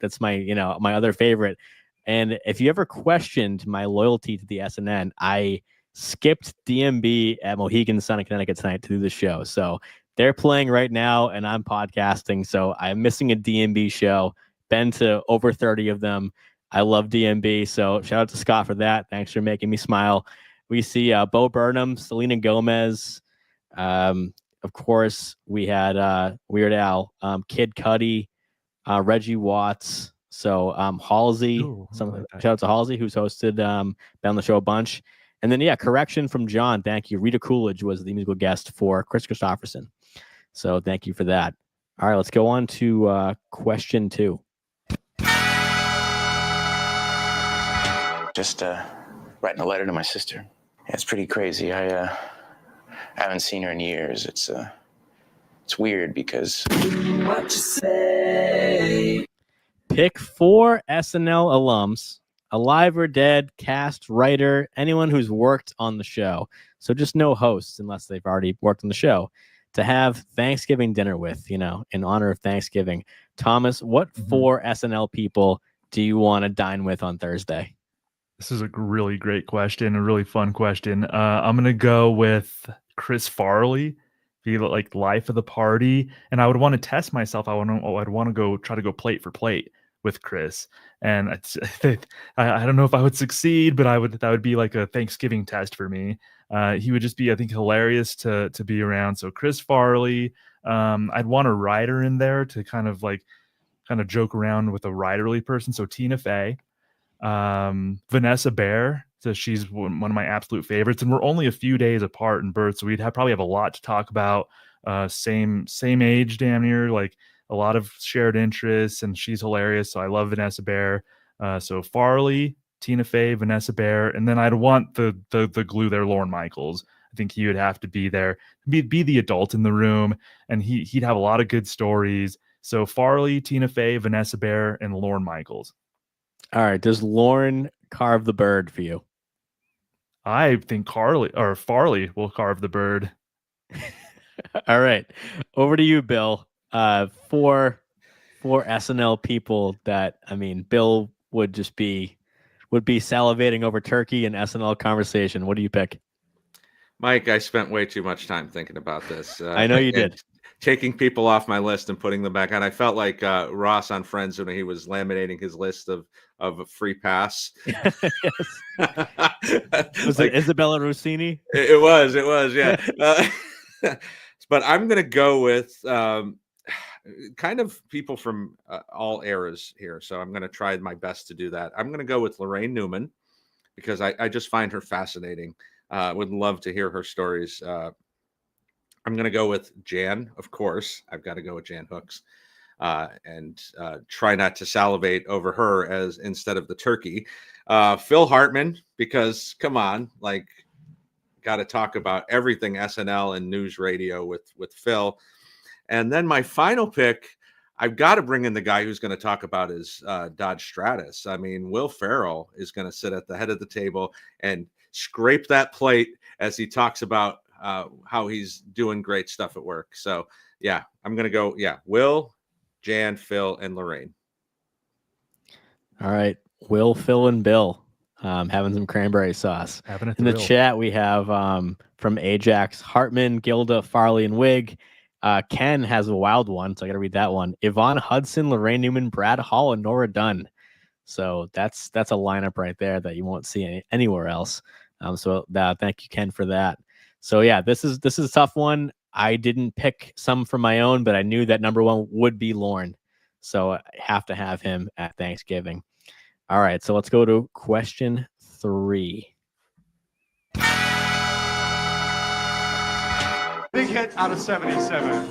Speaker 5: That's my my other favorite. And if you ever questioned my loyalty to the SNN, I skipped DMB at Mohegan Sun in Connecticut tonight to do the show. So they're playing right now, and I'm podcasting. So I'm missing a DMB show. Been to over 30 of them. I love DMB. So shout out to Scott for that. Thanks for making me smile. We see Bo Burnham, Selena Gomez. Of course, we had Weird Al, Kid Cudi, Reggie Watts. So Halsey, shout out to Halsey, who's hosted been on the show a bunch. And then correction from John. Thank you. Rita Coolidge was the musical guest for Chris Christopherson. So thank you for that. All right, let's go on to question 2.
Speaker 3: Just writing a letter to my sister. Yeah, it's pretty crazy. I haven't seen her in years. It's weird because what you say.
Speaker 5: Pick 4 SNL alums, alive or dead, cast, writer, anyone who's worked on the show. So just no hosts unless they've already worked on the show, to have Thanksgiving dinner with, in honor of Thanksgiving. Thomas, what 4 SNL people do you want to dine with on Thursday?
Speaker 6: This is a really great question, a really fun question. I'm going to go with Chris Farley, be like life of the party. And I would want to test myself. I'd want to try to go plate for plate with Chris. And I don't know if I would succeed, but that would be like a Thanksgiving test for me. He would just be, I think, hilarious to be around. So Chris Farley, I'd want a writer in there to kind of joke around with a writerly person. So Tina Fey, Vanessa Bayer. So she's one of my absolute favorites, and we're only a few days apart in birth, so we'd probably have a lot to talk about. Same age, damn near, like a lot of shared interests, and she's hilarious. So I love Vanessa Bayer. So Farley, Tina Fey, Vanessa Bayer, and then I'd want the glue there, Lorne Michaels. I think he would have to be there, be the adult in the room, and he'd have a lot of good stories. So Farley, Tina Fey, Vanessa Bayer, and Lorne Michaels.
Speaker 5: All right. Does Lorne carve the bird for you?
Speaker 6: I think Farley will carve the bird.
Speaker 5: All right. Over to you, Bill. For SNL people that, I mean, Bill would be salivating over turkey and SNL conversation. What do you pick?
Speaker 7: Mike, I spent way too much time thinking about this.
Speaker 5: I know you did.
Speaker 7: Taking people off my list and putting them back on. I felt like Ross on Friends when he was laminating his list of a free pass.
Speaker 5: Was it Isabella Rossini?
Speaker 7: It was, yeah. But I'm going to go with kind of people from all eras here. So I'm going to try my best to do that. I'm going to go with Lorraine Newman because I just find her fascinating. Would love to hear her stories. I'm going to go with Jan, of course. I've got to go with Jan Hooks and try not to salivate over her as instead of the turkey. Phil Hartman, because come on, like, got to talk about everything SNL and news radio with Phil. And then my final pick, I've got to bring in the guy who's going to talk about his Dodge Stratus. I mean, Will Ferrell is going to sit at the head of the table and scrape that plate as he talks about how he's doing great stuff at work. So yeah, I'm going to go. Yeah. Will, Jan, Phil, and Lorraine. All
Speaker 5: right. Will, Phil, and Bill having some cranberry sauce. In the chat, we have from Ajax, Hartman, Gilda, Farley, and Wig. Ken has a wild one, so I got to read that one. Yvonne Hudson, Lorraine Newman, Brad Hall, and Nora Dunn. So that's a lineup right there that you won't see anywhere else. So thank you, Ken, for that. So yeah, this is a tough one. I didn't pick some from my own, but I knew that number one would be Lorne. So I have to have him at Thanksgiving. All right, so let's go to question 3.
Speaker 4: Big hit out of 77.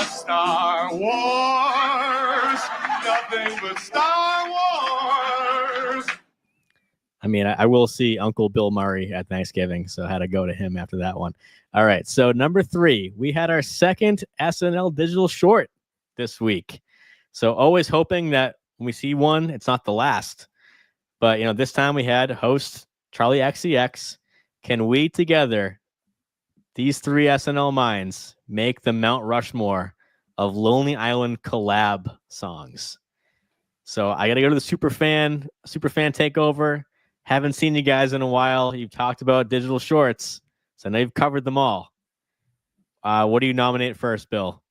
Speaker 4: Star Wars. Nothing but Star Wars.
Speaker 5: I mean, I will see Uncle Bill Murray at Thanksgiving, so I had to go to him after that one. All right, so number 3, we had our second SNL digital short this week. So always hoping that when we see one, it's not the last. But, this time we had host Charli XCX. Can we together, these 3 SNL minds, make the Mount Rushmore of Lonely Island collab songs? So I got to go to the superfan takeover. Haven't seen you guys in a while. You've talked about digital shorts, so now you've covered them all. What do you nominate first, Bill?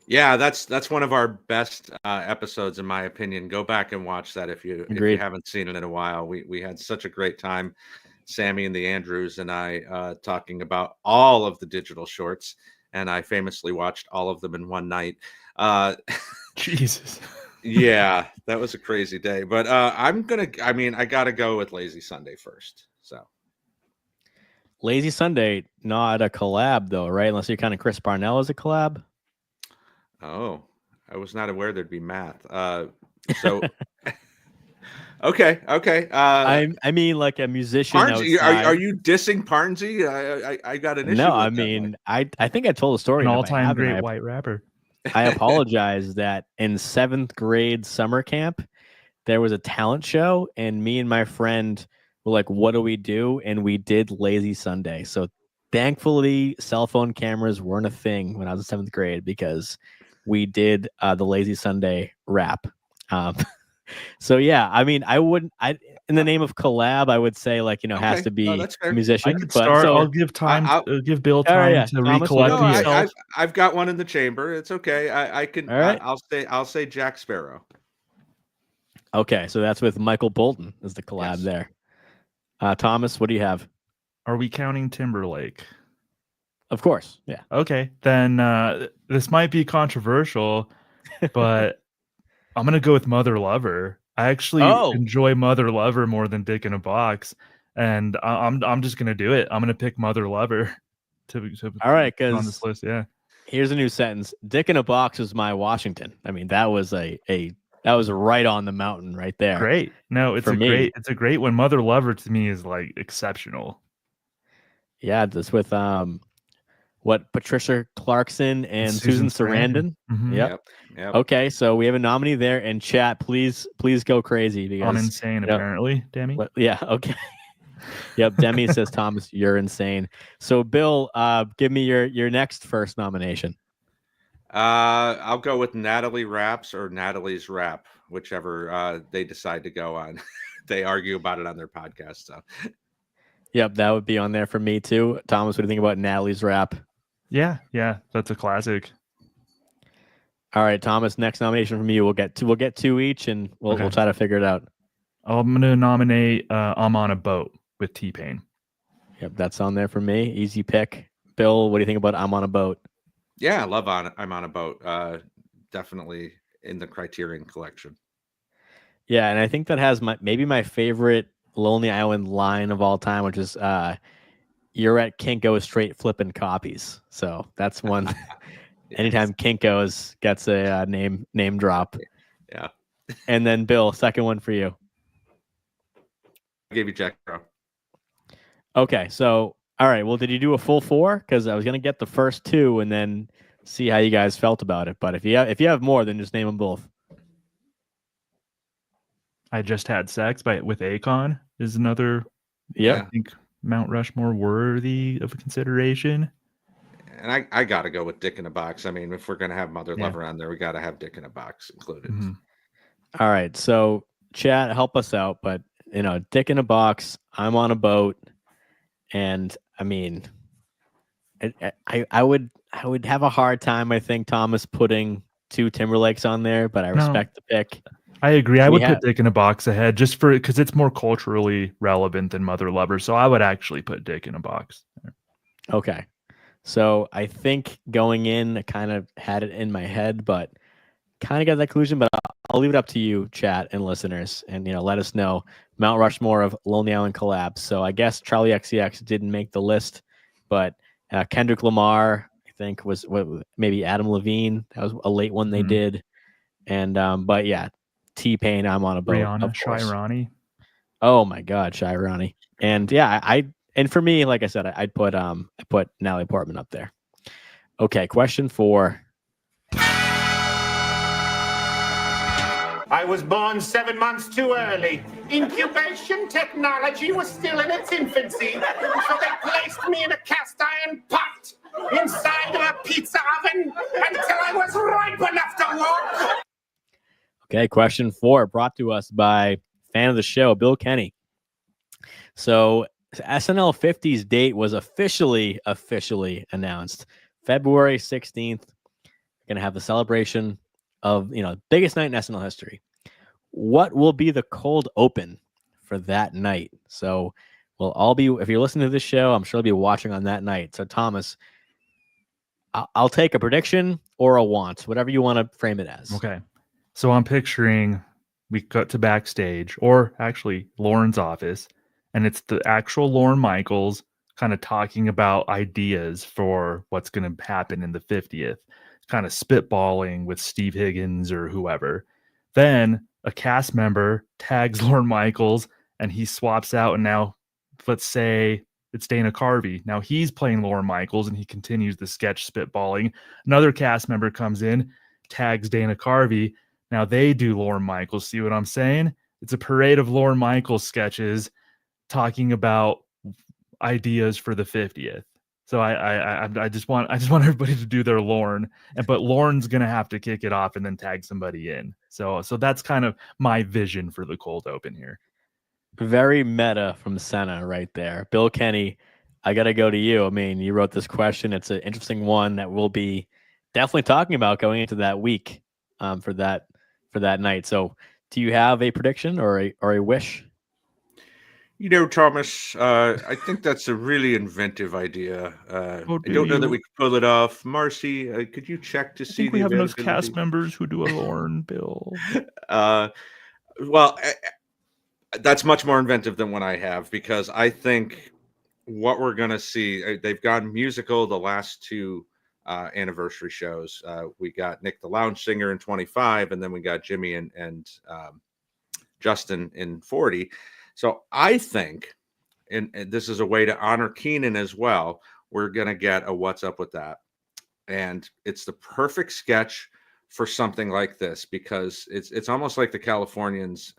Speaker 7: Yeah, that's one of our best episodes, in my opinion. Go back and watch that if you haven't seen it in a while. We had such a great time, Sammy and the Andrews and I, talking about all of the digital shorts, and I famously watched all of them in one night.
Speaker 6: Jesus.
Speaker 7: Yeah, that was a crazy day. But I got to go with Lazy Sunday first. So
Speaker 5: Lazy Sunday, not a collab though, right? Unless you're kind of Chris Parnell as a collab.
Speaker 7: Oh, I was not aware there'd be math. So okay.
Speaker 5: I mean, like a musician.
Speaker 7: Are you dissing Parnsy? I got an issue.
Speaker 5: No,
Speaker 7: with
Speaker 5: I mean, I think I told a story.
Speaker 6: An all-time great white rapper.
Speaker 5: I apologize that in 7th grade summer camp, there was a talent show, and me and my friend were like, "What do we do?" And we did Lazy Sunday. So thankfully, cell phone cameras weren't a thing when I was in 7th grade because we did the Lazy Sunday rap. So yeah, I mean, in the name of collab, I would say has to be a musician.
Speaker 6: I'll give Bill time to recollect himself.
Speaker 7: I've got one in the chamber. It's okay. I can.
Speaker 5: All right.
Speaker 7: I'll say Jack Sparrow.
Speaker 5: Okay, so that's with Michael Bolton as the collab there. Thomas, what do you have?
Speaker 6: Are we counting Timberlake?
Speaker 5: Of course, yeah.
Speaker 6: Okay, then this might be controversial, but I'm gonna go with Mother Lover. I actually enjoy Mother Lover more than Dick in a Box, and I'm just gonna do it. I'm gonna pick Mother Lover to
Speaker 5: all right,
Speaker 6: on this list. Yeah,
Speaker 5: Here's a new sentence. Dick in a box was my Washington. I mean, that was that was right on the mountain right there.
Speaker 6: Great. No, it's
Speaker 5: For me.
Speaker 6: it's a great one. Mother Lover to me is like exceptional.
Speaker 5: Yeah, this with Patricia Clarkson and Susan Sarandon.
Speaker 6: Mhm.
Speaker 5: Yep.
Speaker 7: Yep.
Speaker 5: Okay, so we have a nominee there, and chat, please go crazy because
Speaker 6: I'm insane, apparently, Demi.
Speaker 5: Yeah, okay. Yep, Demi says, Thomas, you're insane. So, Bill, give me your next first nomination.
Speaker 7: I'll go with Natalie Raps or Natalie's Rap, whichever they decide to go on. They argue about it on their podcast. So,
Speaker 5: yep, that would be on there for me too. Thomas, what do you think about Natalie's Rap?
Speaker 6: Yeah, that's a classic.
Speaker 5: All right, Thomas, next nomination from you. We'll get two each, and we'll try to figure it out.
Speaker 6: I'm gonna nominate I'm on a Boat with T-Pain.
Speaker 5: Yep, that's on there for me. Easy pick. Bill, what do you think about I'm on a Boat?
Speaker 7: yeah, I love I'm on a Boat. Definitely in the Criterion collection.
Speaker 5: Yeah, and I think that has maybe my favorite Lonely Island line of all time, which is "You're at Kinko's straight flipping copies." So that's one. Anytime Kinko's gets a name drop.
Speaker 7: Yeah.
Speaker 5: And then Bill, second one for you.
Speaker 7: I gave you Jack Crow.
Speaker 5: Okay, so all right. Well, did you do a full four? Because I was gonna get the first two and then see how you guys felt about it. But if you have more, then just name them both.
Speaker 6: I Just Had Sex with Akon is another.
Speaker 5: Yep.
Speaker 6: I think Mount Rushmore worthy of consideration.
Speaker 7: And I got to go with Dick in a Box. I mean, if we're going to have Mother Lover on there, we got to have Dick in a Box included.
Speaker 6: Mm-hmm.
Speaker 5: All right. So, chat, help us out. But, Dick in a Box, I'm on a Boat. And, I mean, I would have a hard time, I think, Thomas, putting two Timberlakes on there. But I respect the pick.
Speaker 6: I agree. I would put Dick in a Box ahead just because it's more culturally relevant than Mother Lover. So I would actually put Dick in a Box there.
Speaker 5: Okay. So I think going in, I kind of had it in my head, but kind of got that conclusion. But I'll leave it up to you, chat and listeners, and let us know Mount Rushmore of Lonely Island collabs. So I guess Charli XCX didn't make the list, but Kendrick Lamar, I think, was maybe Adam Levine. That was a late one they did, and but yeah, T-Pain, I'm on a Boat.
Speaker 6: Rihanna, Shy Ronnie.
Speaker 5: Oh my God, Shy Ronnie, and yeah, And for me, like I said, I put Natalie Portman up there. Okay, question 4.
Speaker 8: I was born 7 months too early. Incubation technology was still in its infancy, so they placed me in a cast iron pot inside of a pizza oven until I was ripe enough to walk.
Speaker 5: Okay, question 4, brought to us by fan of the show, Bill Kenney. So SNL 50's date was officially announced. February 16th. We're going to have the celebration of, biggest night in SNL history. What will be the cold open for that night? So we'll all be, if you're listening to this show, I'm sure you'll be watching on that night. So Thomas, I'll take a prediction or a want, whatever you want to frame it as.
Speaker 6: Okay. So I'm picturing we cut to backstage, or actually Lauren's office, and it's the actual Lorne Michaels kind of talking about ideas for what's going to happen in the 50th, kind of spitballing with Steve Higgins or whoever. Then a cast member tags Lorne Michaels and he swaps out, and now let's say it's Dana Carvey. Now he's playing Lorne Michaels and he continues the sketch spitballing. Another cast member comes in, tags Dana Carvey. Now they do Lorne Michaels. See what I'm saying? It's a parade of Lorne Michaels sketches talking about ideas for the 50th. So I just want everybody to do their Lorne, but Lorne's gonna have to kick it off and then tag somebody in. So that's kind of my vision for the cold open here.
Speaker 5: Very meta from Sena right there. Bill Kenney, I gotta go to you. I mean, you wrote this question. It's an interesting one that we'll be definitely talking about going into that week for that night. So do you have a prediction or a wish?
Speaker 7: Thomas, I think that's a really inventive idea. I don't know that we could pull it off. Marcy, could you check to see
Speaker 6: we have those cast members who do a Lorne, Bill?
Speaker 7: Well, that's much more inventive than what I have, because I think what we're going to see, they've gone musical the last two anniversary shows. We got Nick the Lounge Singer in 25, and then we got Jimmy and Justin in 40. So I think, and this is a way to honor Keenan as well, we're going to get a What's Up With That. And it's the perfect sketch for something like this, because it's almost like the Californians,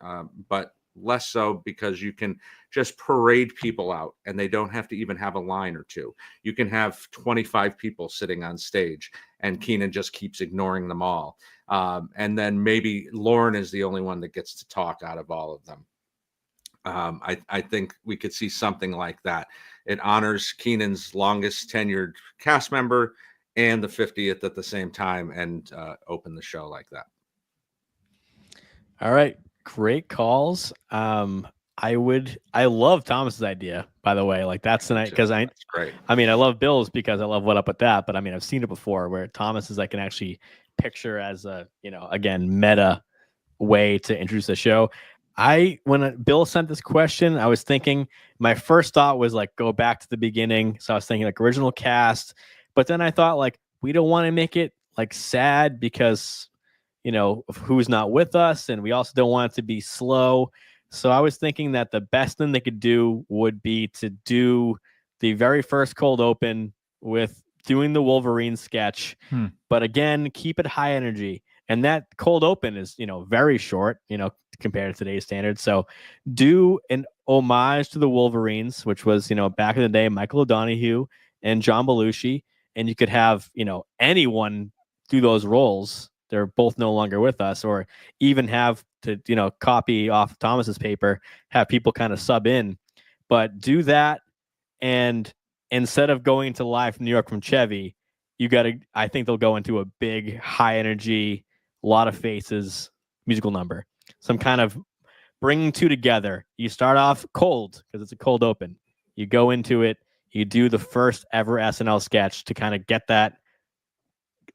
Speaker 7: but less so, because you can just parade people out and they don't have to even have a line or two. You can have 25 people sitting on stage and Keenan just keeps ignoring them all. And then maybe Lauren is the only one that gets to talk out of all of them. I think we could see something like that. It honors Keenan's longest tenured cast member and the 50th at the same time, and open the show like that.
Speaker 5: All right. Great calls. I love Thomas's idea, by the way. Like, that's the night, because
Speaker 7: That's great.
Speaker 5: I mean, I love Bill's because I love What Up With That, but I mean, I've seen it before where Thomas is, I can actually picture as a, again, meta way to introduce the show. When Bill sent this question, I was thinking, my first thought was like, go back to the beginning. So I was thinking like original cast, but then I thought like, we don't want to make it like sad because, of who's not with us. And we also don't want it to be slow. So I was thinking that the best thing they could do would be to do the very first cold open with doing the Wolverine sketch, but again, keep it high energy. And that cold open is, very short, compared to today's standards. So do an homage to the Wolverines, which was, back in the day, Michael O'Donoghue and John Belushi. And you could have, anyone do those roles. They're both no longer with us, or even have to, copy off Thomas's paper, have people kind of sub in, but do that. And instead of going to live from New York from Chevy, I think they'll go into a big, high energy, a lot of faces musical number. Some kind of bringing two together. You start off cold because it's a cold open. You go into it, you do the first ever SNL sketch to kind of get that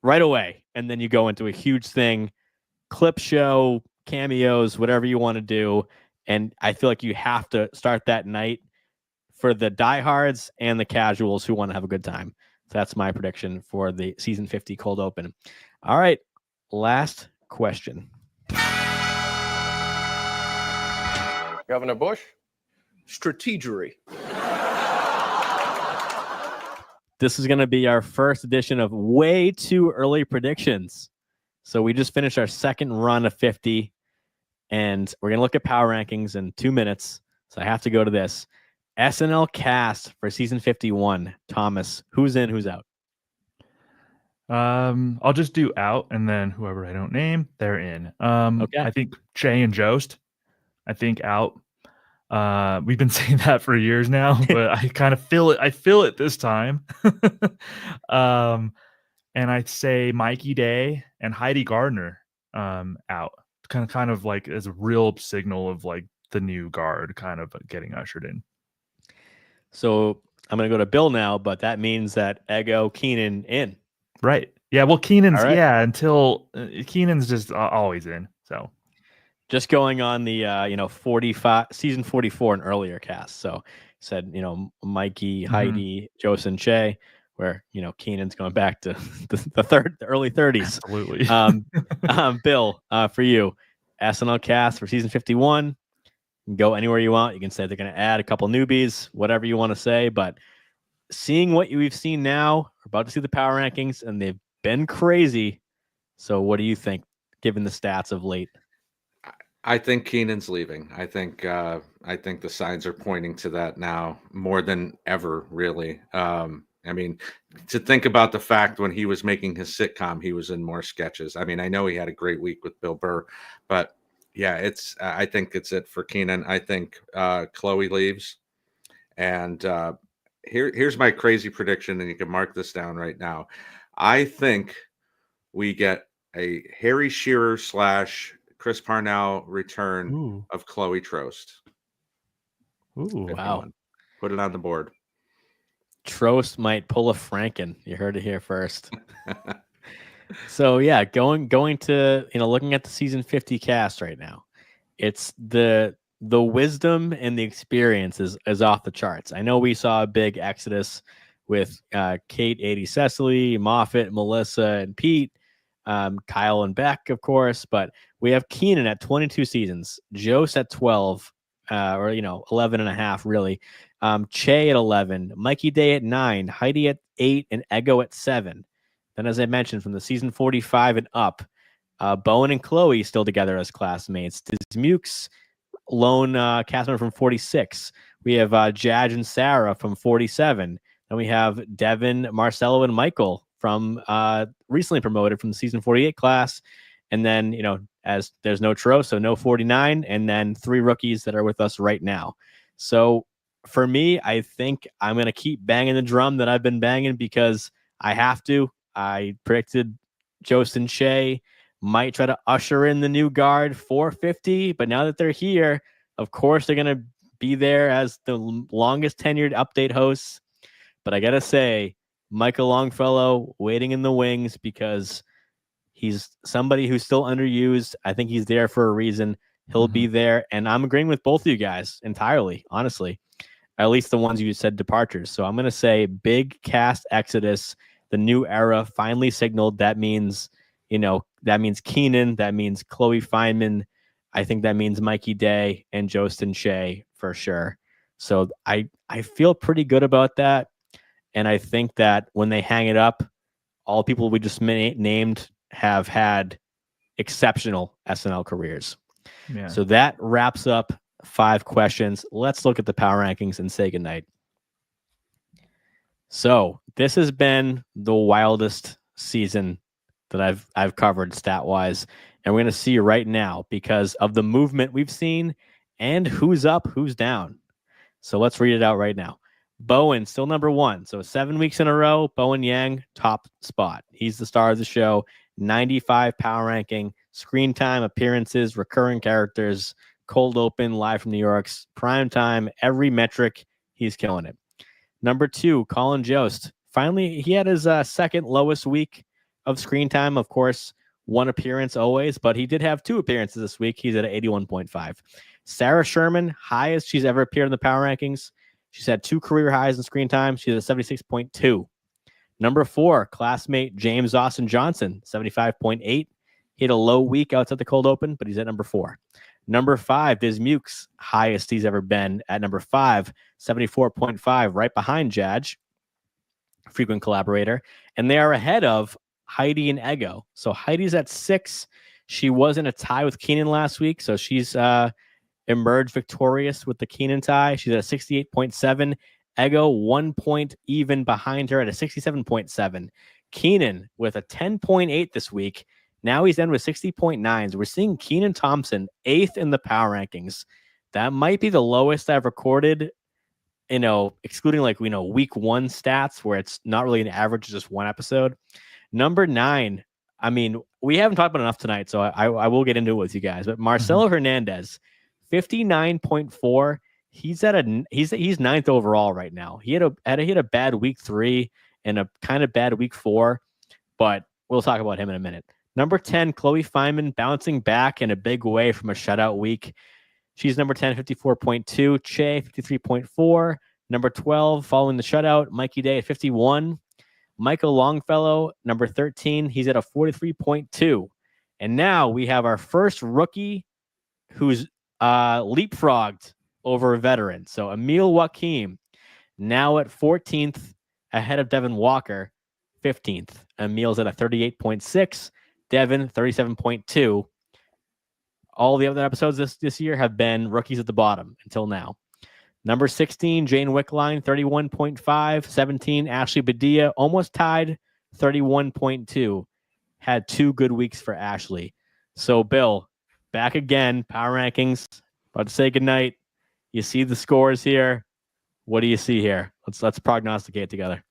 Speaker 5: right away. And then you go into a huge thing, clip show, cameos, whatever you want to do. And I feel like you have to start that night for the diehards and the casuals who want to have a good time. So that's my prediction for the season 50 cold open. All right. Last question.
Speaker 9: Governor Bush? Strategery.
Speaker 5: This is going to be our first edition of way too early predictions. So we just finished our second run of 50, and we're going to look at power rankings in 2 minutes. So I have to go to this. SNL cast for season 51. Thomas, who's in, who's out?
Speaker 6: I'll just do out, and then whoever I don't name, they're in.
Speaker 5: Okay.
Speaker 6: I think Jay and Jost. I think out. We've been saying that for years now, but I kind of feel it. I feel it this time. And I'd say Mikey Day and Heidi Gardner out. Kind of like as a real signal of like the new guard kind of getting ushered in.
Speaker 5: So I'm going to go to Bill now, but that means that Ego, Keenan in.
Speaker 6: Right. Yeah. Well, Keenan's,
Speaker 5: right.
Speaker 6: yeah, until Keenan's just always in. So
Speaker 5: just going on the, 45 season 44 and earlier cast. So said, Mikey, Heidi, Joseph, and Che, where, Keenan's going back to the early 30s.
Speaker 6: Absolutely.
Speaker 5: Bill, for you, SNL cast for season 51. You can go anywhere you want. You can say they're going to add a couple newbies, whatever you want to say, but seeing what we've seen now, we're about to see the power rankings, and they've been crazy. So what do you think, given the stats of late?
Speaker 7: I think Keenan's leaving. I think the signs are pointing to that now more than ever, really. I mean, to think about the fact when he was making his sitcom, he was in more sketches. I mean, I know he had a great week with Bill Burr, but yeah, I think it's it for Keenan. I think Chloe leaves, and here's my crazy prediction, and you can mark this down right now. I think we get a Harry Shearer / Chris Parnell return of Chloe Trost.
Speaker 5: Ooh, wow.
Speaker 7: Put it on the board.
Speaker 5: Trost might pull a Franken. You heard it here first. So yeah, going to, looking at the season 50 cast right now, it's the wisdom and the experience is off the charts. I know we saw a big exodus with Kate, 80 Cecily, Moffat, Melissa, and Pete, Kyle and Beck, of course. But we have Keenan at 22 seasons, Jose at 12, or 11 and a half, really. Che at 11, Mikey Day at 9, Heidi at 8, and Ego at 7. Then, as I mentioned, from the season 45 and up, Bowen and Chloe still together as classmates. Dismukes, lone cast member from 46. We have Jadge and Sarah from 47. Then we have Devin, Marcelo, and Michael from recently promoted from the season 48 class. And then, as there's no Troye, so no 49, and then 3 rookies that are with us right now. So for me, I think I'm going to keep banging the drum that I've been banging because I have to. I predicted Jose and Che might try to usher in the new guard 450, but now that they're here, of course, they're going to be there as the longest tenured update hosts. But I got to say, Michael Longfellow waiting in the wings because he's somebody who's still underused. I think he's there for a reason. He'll be there. And I'm agreeing with both of you guys entirely, honestly, at least the ones you said departures. So I'm going to say big cast exodus, the new era finally signaled. That means, that means Keenan, that means Chloe Fineman. I think that means Mikey Day and Jostin Shea for sure. So I feel pretty good about that. And I think that when they hang it up, all people we just named have had exceptional SNL careers. Yeah. So that wraps up 5 questions. Let's look at the power rankings and say goodnight. So this has been the wildest season that I've covered stat wise, and we're going to see right now because of the movement we've seen and who's up, who's down. So let's read it out right now. Bowen still number 1. So 7 weeks in a row, Bowen Yang top spot. He's the star of the show. 95 power ranking, screen time, appearances, recurring characters, cold open, live from New York's prime time, every metric, he's killing it. Number 2, Colin Jost. Finally, he had his second lowest week of screen time. Of course, 1 appearance always, but he did have 2 appearances this week. He's at 81.5. Sarah Sherman, highest she's ever appeared in the power rankings. She's had 2 career highs in screen time. She's at 76.2. Number 4, classmate James Austin Johnson, 75.8. He had a low week outside the cold open, but he's at number 4. Number 5, Dismukes, highest he's ever been at number 5, 74.5, right behind Jadge, frequent collaborator. And they are ahead of Heidi and Ego. So Heidi's at 6. She was in a tie with Keenan last week, so she's emerged victorious with the Keenan tie. She's at 68.7. Ego 1 point even behind her at a 67.7. Keenan with a 10.8 this week. Now he's in with 60.9. So we're seeing Keenan Thompson 8th in the power rankings. That might be the lowest I've recorded, excluding week 1 stats where it's not really an average, just 1 episode. Number 9. I mean, we haven't talked about enough tonight, so I will get into it with you guys. But Marcelo Hernandez, 59.4. He's 9th overall right now. He had a bad week 3 and a kind of bad week 4, but we'll talk about him in a minute. Number 10, Chloe Fineman, bouncing back in a big way from a shutout week. She's number 10, 54.2. Che, 53.4. Number 12, following the shutout, Mikey Day at 51. Michael Longfellow, number 13. He's at a 43.2. And now we have our first rookie who's leapfrogged over a veteran. So Emil Joaquim, now at 14th, ahead of Devin Walker, 15th. Emil's at a 38.6. Devin, 37.2. All the other episodes this year have been rookies at the bottom until now. Number 16, Jane Wickline, 31.5. 17, Ashley Badia, almost tied, 31.2. Had 2 good weeks for Ashley. So, Bill, back again, power rankings. About to say goodnight. You see the scores here. What do you see here? Let's prognosticate together.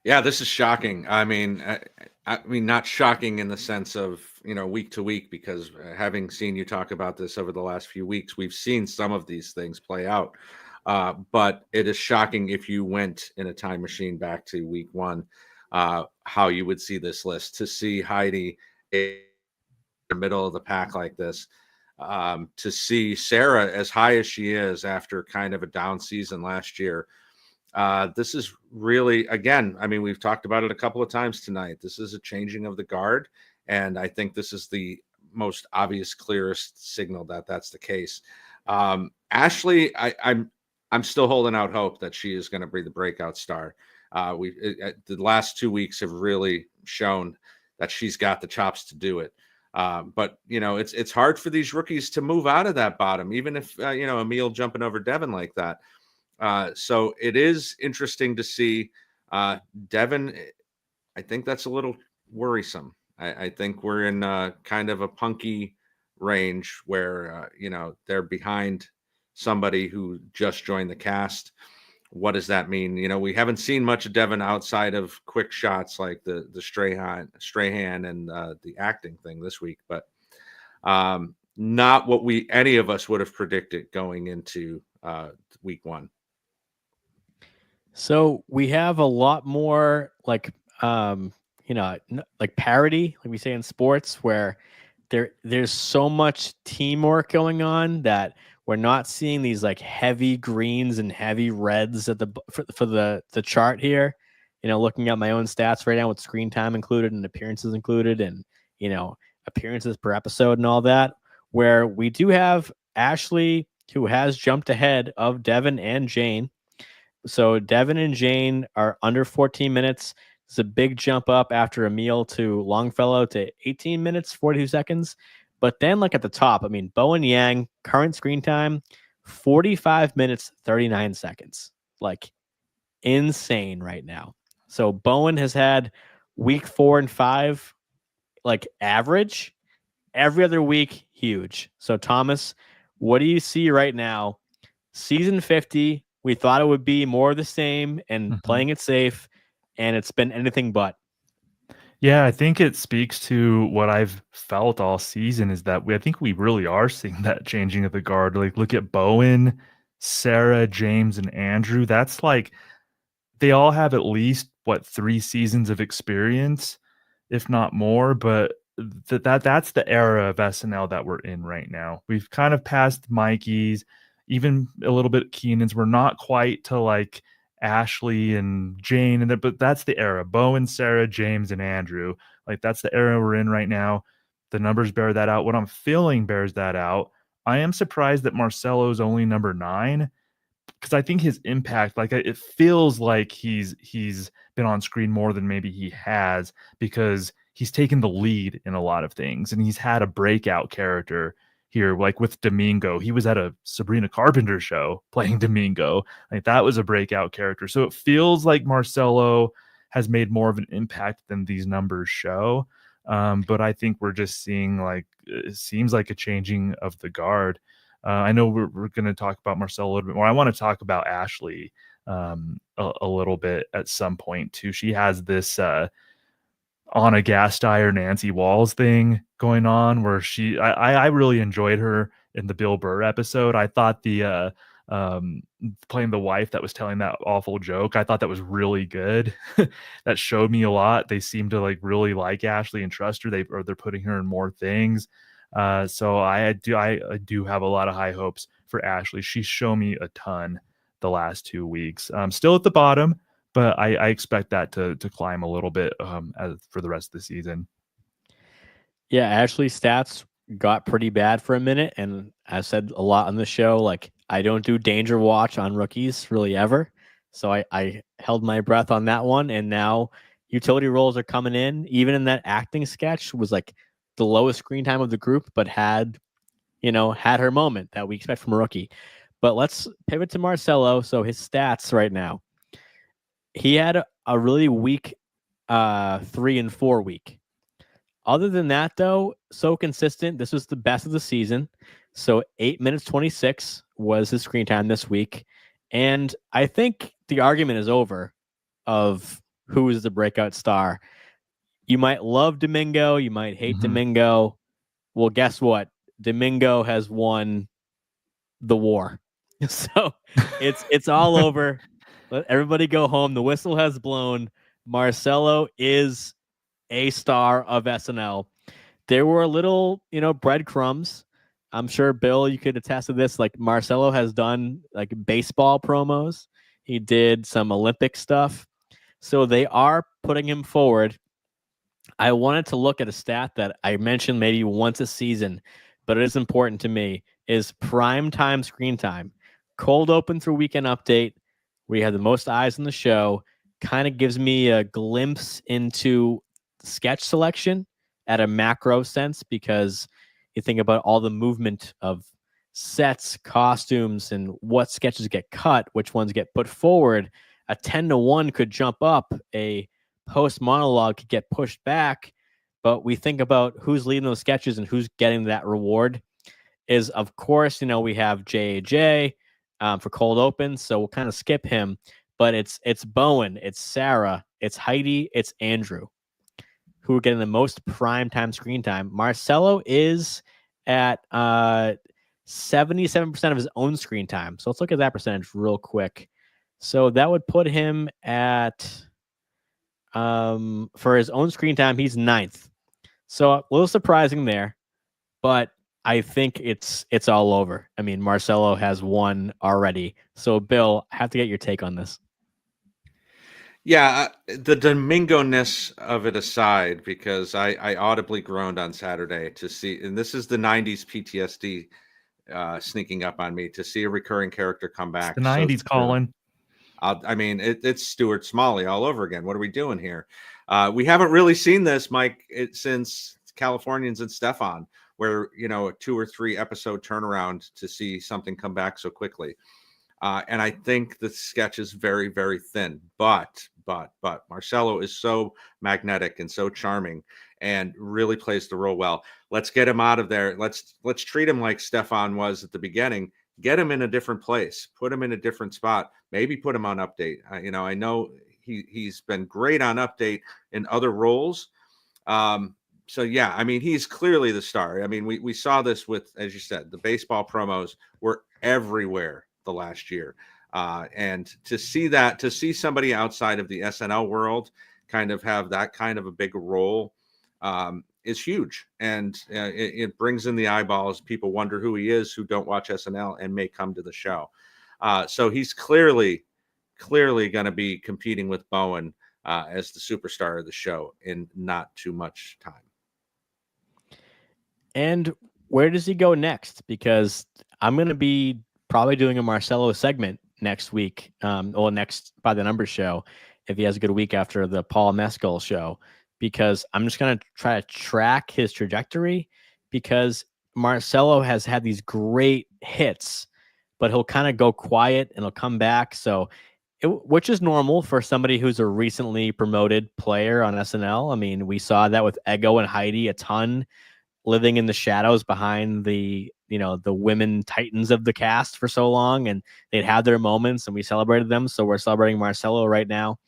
Speaker 7: Yeah, this is shocking. I mean, not shocking in the sense of, week to week, because having seen you talk about this over the last few weeks, we've seen some of these things play out. But it is shocking if you went in a time machine back to week 1, how you would see this list. To see Heidi in the middle of the pack like this, to see Sarah as high as she is after kind of a down season last year. This is really, again, I mean, we've talked about it a couple of times tonight. This is a changing of the guard, and I think this is the most obvious, clearest signal that that's the case. Ashley, I'm still holding out hope that she is going to be the breakout star. The last 2 weeks have really shown that she's got the chops to do it. But you know, it's hard for these rookies to move out of that bottom, even if you know, Emil jumping over Devin like that. So it is interesting to see Devin. I think that's a little worrisome. I think we're in kind of a punky range where you know, they're behind somebody who just joined the cast. What does that mean? You know, we haven't seen much of Devin outside of quick shots like the Strahan and the acting thing this week, but not what any of us would have predicted going into week one.
Speaker 5: So we have a lot more like you know, like parity, like we say in sports, where there's so much teamwork going on that we're not seeing these like heavy greens and heavy reds at for the chart here. You know, looking at my own stats right now with screen time included and appearances included, and you know, appearances per episode and all that, where we do have Ashley, who has jumped ahead of Devin and Jane. So Devin and Jane are under 14 minutes. It's a big jump up after Emil to Longfellow to 18 minutes, 42 seconds. But then, like at the top, I mean, Bowen Yang, current screen time, 45 minutes, 39 seconds. Like, insane right now. So Bowen has had week 4 and 5, like, average. Every other week, huge. So, Thomas, what do you see right now? Season 50, we thought it would be more of the same and playing it safe, and it's been anything but.
Speaker 6: Yeah, I think it speaks to what I've felt all season is that I think we really are seeing that changing of the guard. Like, look at Bowen, Sarah, James, and Andrew. That's like, they all have at least, 3 seasons of experience, if not more. But that's the era of SNL that we're in right now. We've kind of passed Mikey's, even a little bit Keenan's. We're not quite to like Ashley and Jane, but that's the era. Bowen, Sarah, James, and Andrew. Like, that's the era we're in right now. The numbers bear that out. What I'm feeling bears that out. I am surprised that Marcelo's only number 9, because I think his impact, like, it feels like he's been on screen more than maybe he has, because he's taken the lead in a lot of things, and he's had a breakout character here, like with Domingo. He was at a Sabrina Carpenter show playing Domingo. Like, that was a breakout character. So it feels like Marcelo has made more of an impact than these numbers show. But I think we're just seeing, like, it seems like a changing of the guard. I know we're going to talk about Marcelo a little bit more. I want to talk about Ashley a little bit at some point too. She has this on a gas tire Nancy Walls thing going on, where I really enjoyed her in the Bill Burr episode. I thought the playing the wife that was telling that awful joke, I thought that was really good. That showed me a lot. They seem to like really like Ashley and trust her. They're putting her in more things. So I do have a lot of high hopes for Ashley. She's shown me a ton the last 2 weeks. Still at the bottom, but I expect that to climb a little bit for the rest of the season.
Speaker 5: Yeah, Ashley's stats got pretty bad for a minute, and I said a lot on the show, like, I don't do danger watch on rookies really ever. So I held my breath on that one, and now utility roles are coming in. Even in that acting sketch was like the lowest screen time of the group, but had her moment that we expect from a rookie. But let's pivot to Marcelo. So his stats right now, he had a really weak 3 and 4 week. Other than that, though, so consistent. This was the best of the season. So 8 minutes 26 was his screen time this week. And I think the argument is over of who is the breakout star. You might love Domingo. You might hate Domingo. Well, guess what? Domingo has won the war. So it's all over. Let everybody go home. The whistle has blown. Marcelo is a star of SNL. There were little, breadcrumbs. I'm sure, Bill, you could attest to this. Like, Marcelo has done like baseball promos. He did some Olympic stuff. So they are putting him forward. I wanted to look at a stat that I mentioned maybe once a season, but it is important to me, is prime time screen time. Cold open through weekend update, where you have the most eyes on the show, kind of gives me a glimpse into sketch selection at a macro sense, because you think about all the movement of sets, costumes, and what sketches get cut, which ones get put forward. A 10-1 could jump up, a post monologue could get pushed back, but we think about who's leading those sketches and who's getting that reward. Is, of course, we have JJ for cold open, so we'll kind of skip him, but it's Bowen, it's Sarah, it's Heidi, it's Andrew, who are getting the most prime time screen time. Marcelo is at 77% of his own screen time. So let's look at that percentage real quick. So that would put him at, for his own screen time, he's 9th. So a little surprising there, but I think it's all over. I mean, Marcelo has won already. So Bill, I have to get your take on this.
Speaker 7: Yeah, the Domingo-ness of it aside, because I audibly groaned on Saturday to see, and this is the 90s PTSD sneaking up on me, to see a recurring character come back.
Speaker 6: It's the 90s, Colin.
Speaker 7: I mean, it's Stuart Smalley all over again. What are we doing here? We haven't really seen this, Mike, since Californians and Stefan, where, a 2 or 3 episode turnaround to see something come back so quickly. And I think the sketch is very, very thin, but Marcelo is so magnetic and so charming and really plays the role well. Let's get him out of there. Let's treat him like Stefan was at the beginning. Get him in a different place, put him in a different spot, maybe put him on Update. I know he's been great on Update in other roles. So yeah, I mean, he's clearly the star. I mean, we saw this with, as you said, the baseball promos were everywhere the last year. And to see somebody outside of the SNL world kind of have that kind of a big role is huge. And it brings in the eyeballs. People wonder who he is, who don't watch SNL and may come to the show. So he's clearly going to be competing with Bowen as the superstar of the show in not too much time.
Speaker 5: And where does he go next? Because I'm going to be probably doing a Marcelo segment next week, or next By the Numbers show, if he has a good week after the Paul Mescal show, because I'm just going to try to track his trajectory, because Marcelo has had these great hits, but he'll kind of go quiet and he'll come back. So, which is normal for somebody who's a recently promoted player on SNL. I mean, we saw that with Ego and Heidi a ton, living in the shadows behind the women titans of the cast for so long, and they'd have their moments and we celebrated them. So we're celebrating Marcelo right now.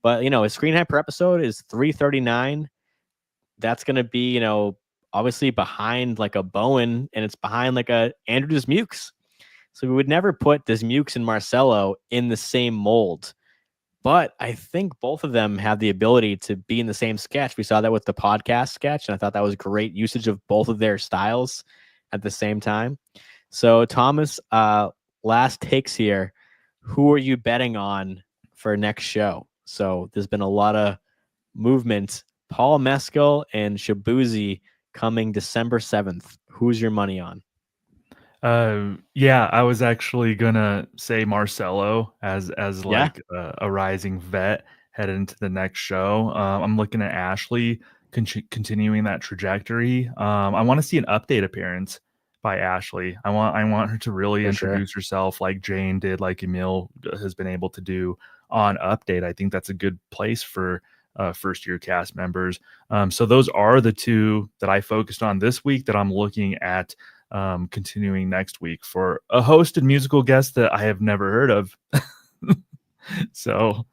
Speaker 5: But, his screen time per episode is 339. That's going to be, obviously behind like a Bowen, and it's behind like a Andrew Dismukes. So we would never put Dismukes and Marcelo in the same mold. But I think both of them have the ability to be in the same sketch. We saw that with the podcast sketch, and I thought that was great usage of both of their styles at the same time. So, Thomas, last takes here. Who are you betting on for next show? So there's been a lot of movement. Paul Mescal and Shabuzi coming December 7th. Who's your money on?
Speaker 6: Yeah, I was actually gonna say Marcelo as like a rising vet headed into the next show. I'm looking at Ashley continuing that trajectory. I want to see an update appearance by Ashley. I want her to really introduce herself like Jane did, like Emil has been able to do on Update. I think that's a good place for first year cast members. So those are the two that I focused on this week that I'm looking at continuing next week for a hosted musical guest that I have never heard of. So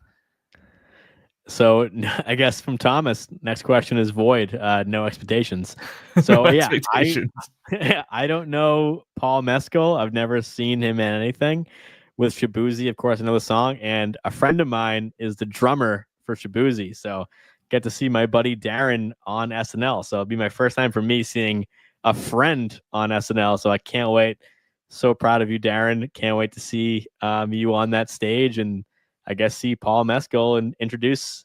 Speaker 5: I guess from Thomas, next question is void. No expectations. So
Speaker 6: no
Speaker 5: yeah,
Speaker 6: expectations.
Speaker 5: I don't know Paul Mescal. I've never seen him in anything. With Shabuzi, of course, I know the song, and a friend of mine is the drummer for Shabuzi. So get to see my buddy Darren on SNL. So it'll be my first time for me seeing a friend on SNL. So I can't wait So proud of you, Darren. Can't wait to see you on that stage, and I guess see Paul Mescal and introduce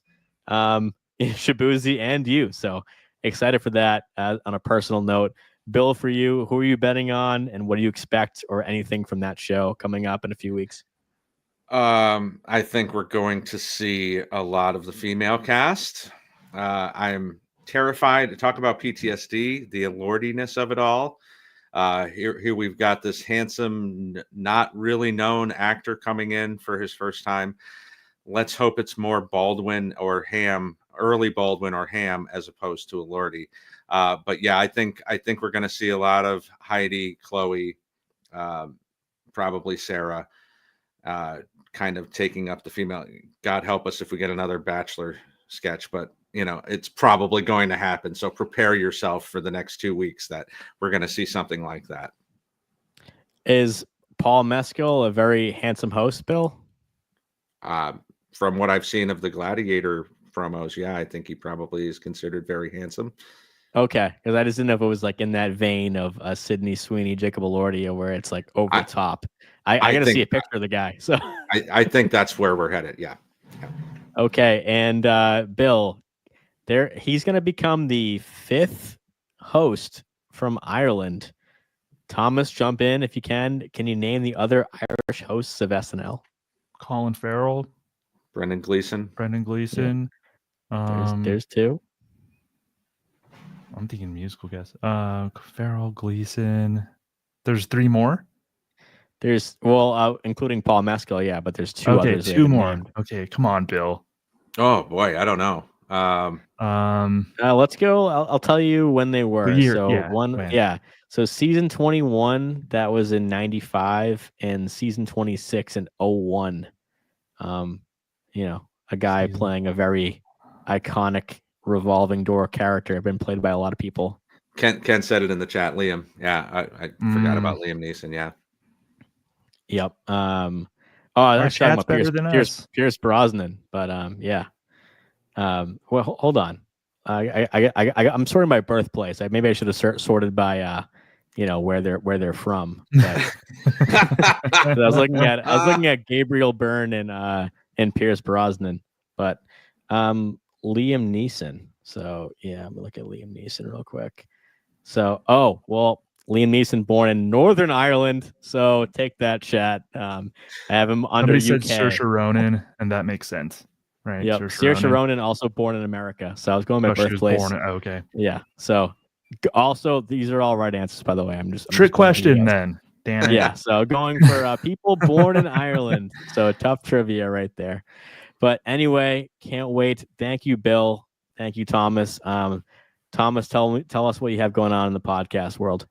Speaker 5: Shabuzi and you. So excited for that. On a personal note, Bill, for you, who are you betting on, and what do you expect or anything from that show coming up in a few weeks?
Speaker 7: I think we're going to see a lot of the female cast. I'm terrified to talk about PTSD, the allordiness of it all. Here we've got this handsome, not really known actor coming in for his first time. Let's hope it's more Baldwin or Ham, early Baldwin or Ham, as opposed to Elordi. But yeah, I think we're going to see a lot of Heidi, Chloe, probably Sarah, kind of taking up the female. God help us if we get another Bachelor sketch, but it's probably going to happen. So prepare yourself for the next 2 weeks that we're going to see something like that.
Speaker 5: Is Paul Mescal a very handsome host, Bill?
Speaker 7: From what I've seen of the Gladiator promos, yeah, I think he probably is considered very handsome.
Speaker 5: Okay, because I just didn't know if it was like in that vein of Sydney Sweeney, Jacob Elordi, where it's like over the top. I got to see a picture of the guy. So
Speaker 7: I think that's where we're headed. Yeah.
Speaker 5: Okay, and Bill, he's going to become the 5th host from Ireland. Thomas, jump in if you can. Can you name the other Irish hosts of SNL?
Speaker 6: Colin Farrell,
Speaker 7: Brendan Gleeson.
Speaker 5: Yeah. There's 2.
Speaker 6: I'm thinking musical guest. Farrell, Gleason. There's 3 more.
Speaker 5: There's including Paul Mescal, yeah, but there's 2
Speaker 6: okay,
Speaker 5: others.
Speaker 6: 2 more.
Speaker 5: Named.
Speaker 6: Okay, come on, Bill.
Speaker 7: Oh boy, I don't know.
Speaker 5: Let's go. I'll tell you when they were.
Speaker 6: The year,
Speaker 5: So So season 21, that was in 95, and season 26 in 01. A guy playing a very iconic revolving door character, been played by a lot of people.
Speaker 7: Ken said it in the chat. Liam, yeah, I forgot about Liam Neeson. Yeah.
Speaker 5: Yep. That's talking about Pierce Brosnan, but yeah. Well, hold on. I'm sorting by birthplace. Maybe I should have sorted by where they're from. But I was looking at Gabriel Byrne and Pierce Brosnan, but Liam Neeson. So yeah, I'm gonna look at Liam Neeson real quick. So Liam Neeson born in Northern Ireland. So take that, chat. I have him under
Speaker 6: Somebody
Speaker 5: UK.
Speaker 6: said Saoirse Ronan, and that makes sense, right?
Speaker 5: Yep. Saoirse Ronan also born in America. So I was going by birthplace.
Speaker 6: Okay.
Speaker 5: Yeah. So also these are all right answers, by the way. I'm just
Speaker 6: question then. Damn it.
Speaker 5: Yeah. So going for people born in Ireland. So tough trivia right there. But anyway, can't wait. Thank you, Bill. Thank you, Thomas. Thomas, tell us what you have going on in the podcast world.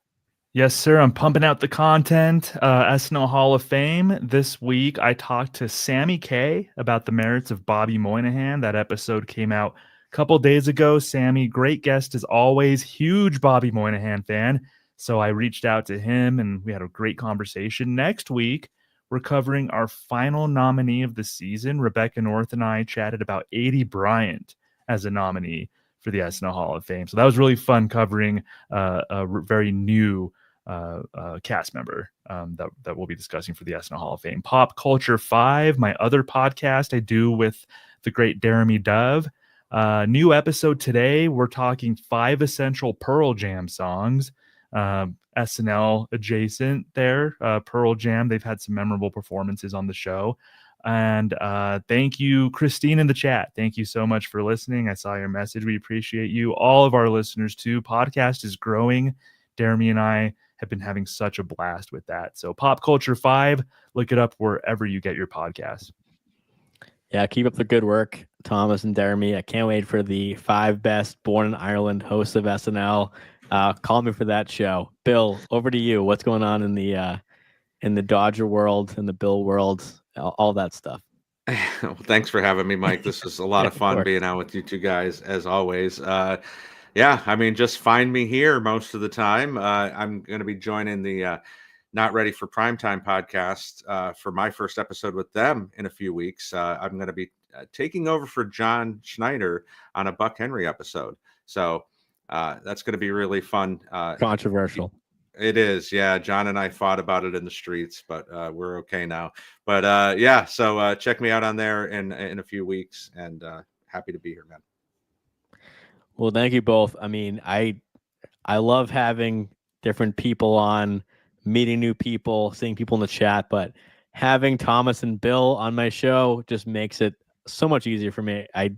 Speaker 6: Yes, sir. I'm pumping out the content. SNL Hall of Fame. This week, I talked to Sammy K about the merits of Bobby Moynihan. That episode came out a couple days ago. Sammy, great guest as always. Huge Bobby Moynihan fan. So I reached out to him, and we had a great conversation. Next week, we're covering our final nominee of the season. Rebecca North and I chatted about Aidy Bryant as a nominee for the SNL Hall of Fame. So that was really fun covering a very new cast member that we'll be discussing for the SNL Hall of Fame. Pop Culture 5, my other podcast I do with the great Jeremy Dove. New episode today, we're talking 5 essential Pearl Jam songs. SNL adjacent there. Pearl Jam, they've had some memorable performances on the show. And thank you, Christine, in the chat. Thank you so much for listening. I saw your message. We appreciate you. All of our listeners, too. Podcast is growing. Jeremy and I have been having such a blast with that. So Pop Culture 5, look it up wherever you get your podcasts.
Speaker 5: Yeah, keep up the good work, Thomas and Jeremy. I can't wait for the 5 best born in Ireland hosts of SNL. Call me for that show. Bill, over to you. What's going on in the Dodger world, in the Bill world, all that stuff?
Speaker 7: Well, thanks for having me, Mike. This is a lot of fun being out with you two guys, as always. Yeah, I mean, just find me here most of the time. I'm going to be joining the Not Ready for Primetime podcast for my first episode with them in a few weeks. I'm going to be taking over for John Schneider on a Buck Henry episode. So that's going to be really fun.
Speaker 5: Controversial.
Speaker 7: It is, yeah. John and I fought about it in the streets, but we're okay now. But yeah, so check me out on there in a few weeks, and happy to be here, man.
Speaker 5: Well, thank you both. I mean, I love having different people on, meeting new people, seeing people in the chat, but having Thomas and Bill on my show just makes it so much easier for me. I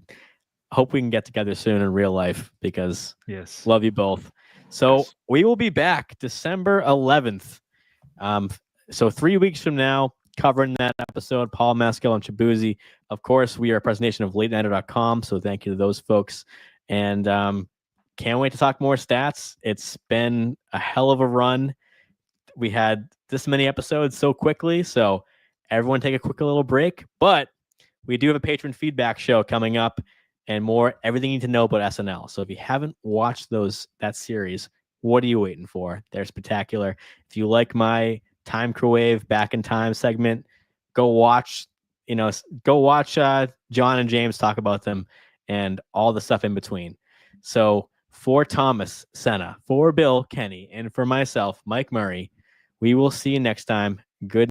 Speaker 5: hope we can get together soon in real life because
Speaker 6: Yes.
Speaker 5: love you both. So
Speaker 7: Yes.
Speaker 5: we will be back December 11th. So 3 weeks from now, covering that episode, Paul Mescal and Chibuzi. Of course, we are a presentation of LateNighter.com. So thank you to those folks. And can't wait to talk more stats. It's been a hell of a run. We had this many episodes so quickly. So everyone take a quick little break. But we do have a patron feedback show coming up and more everything you need to know about SNL. So if you haven't watched that series, what are you waiting for? They're spectacular. If you like my Time Crewave Back in Time segment, go watch John and James talk about them and all the stuff in between. So for Thomas Sena, for Bill Kenney, and for myself, Mike Murray, we will see you next time. Good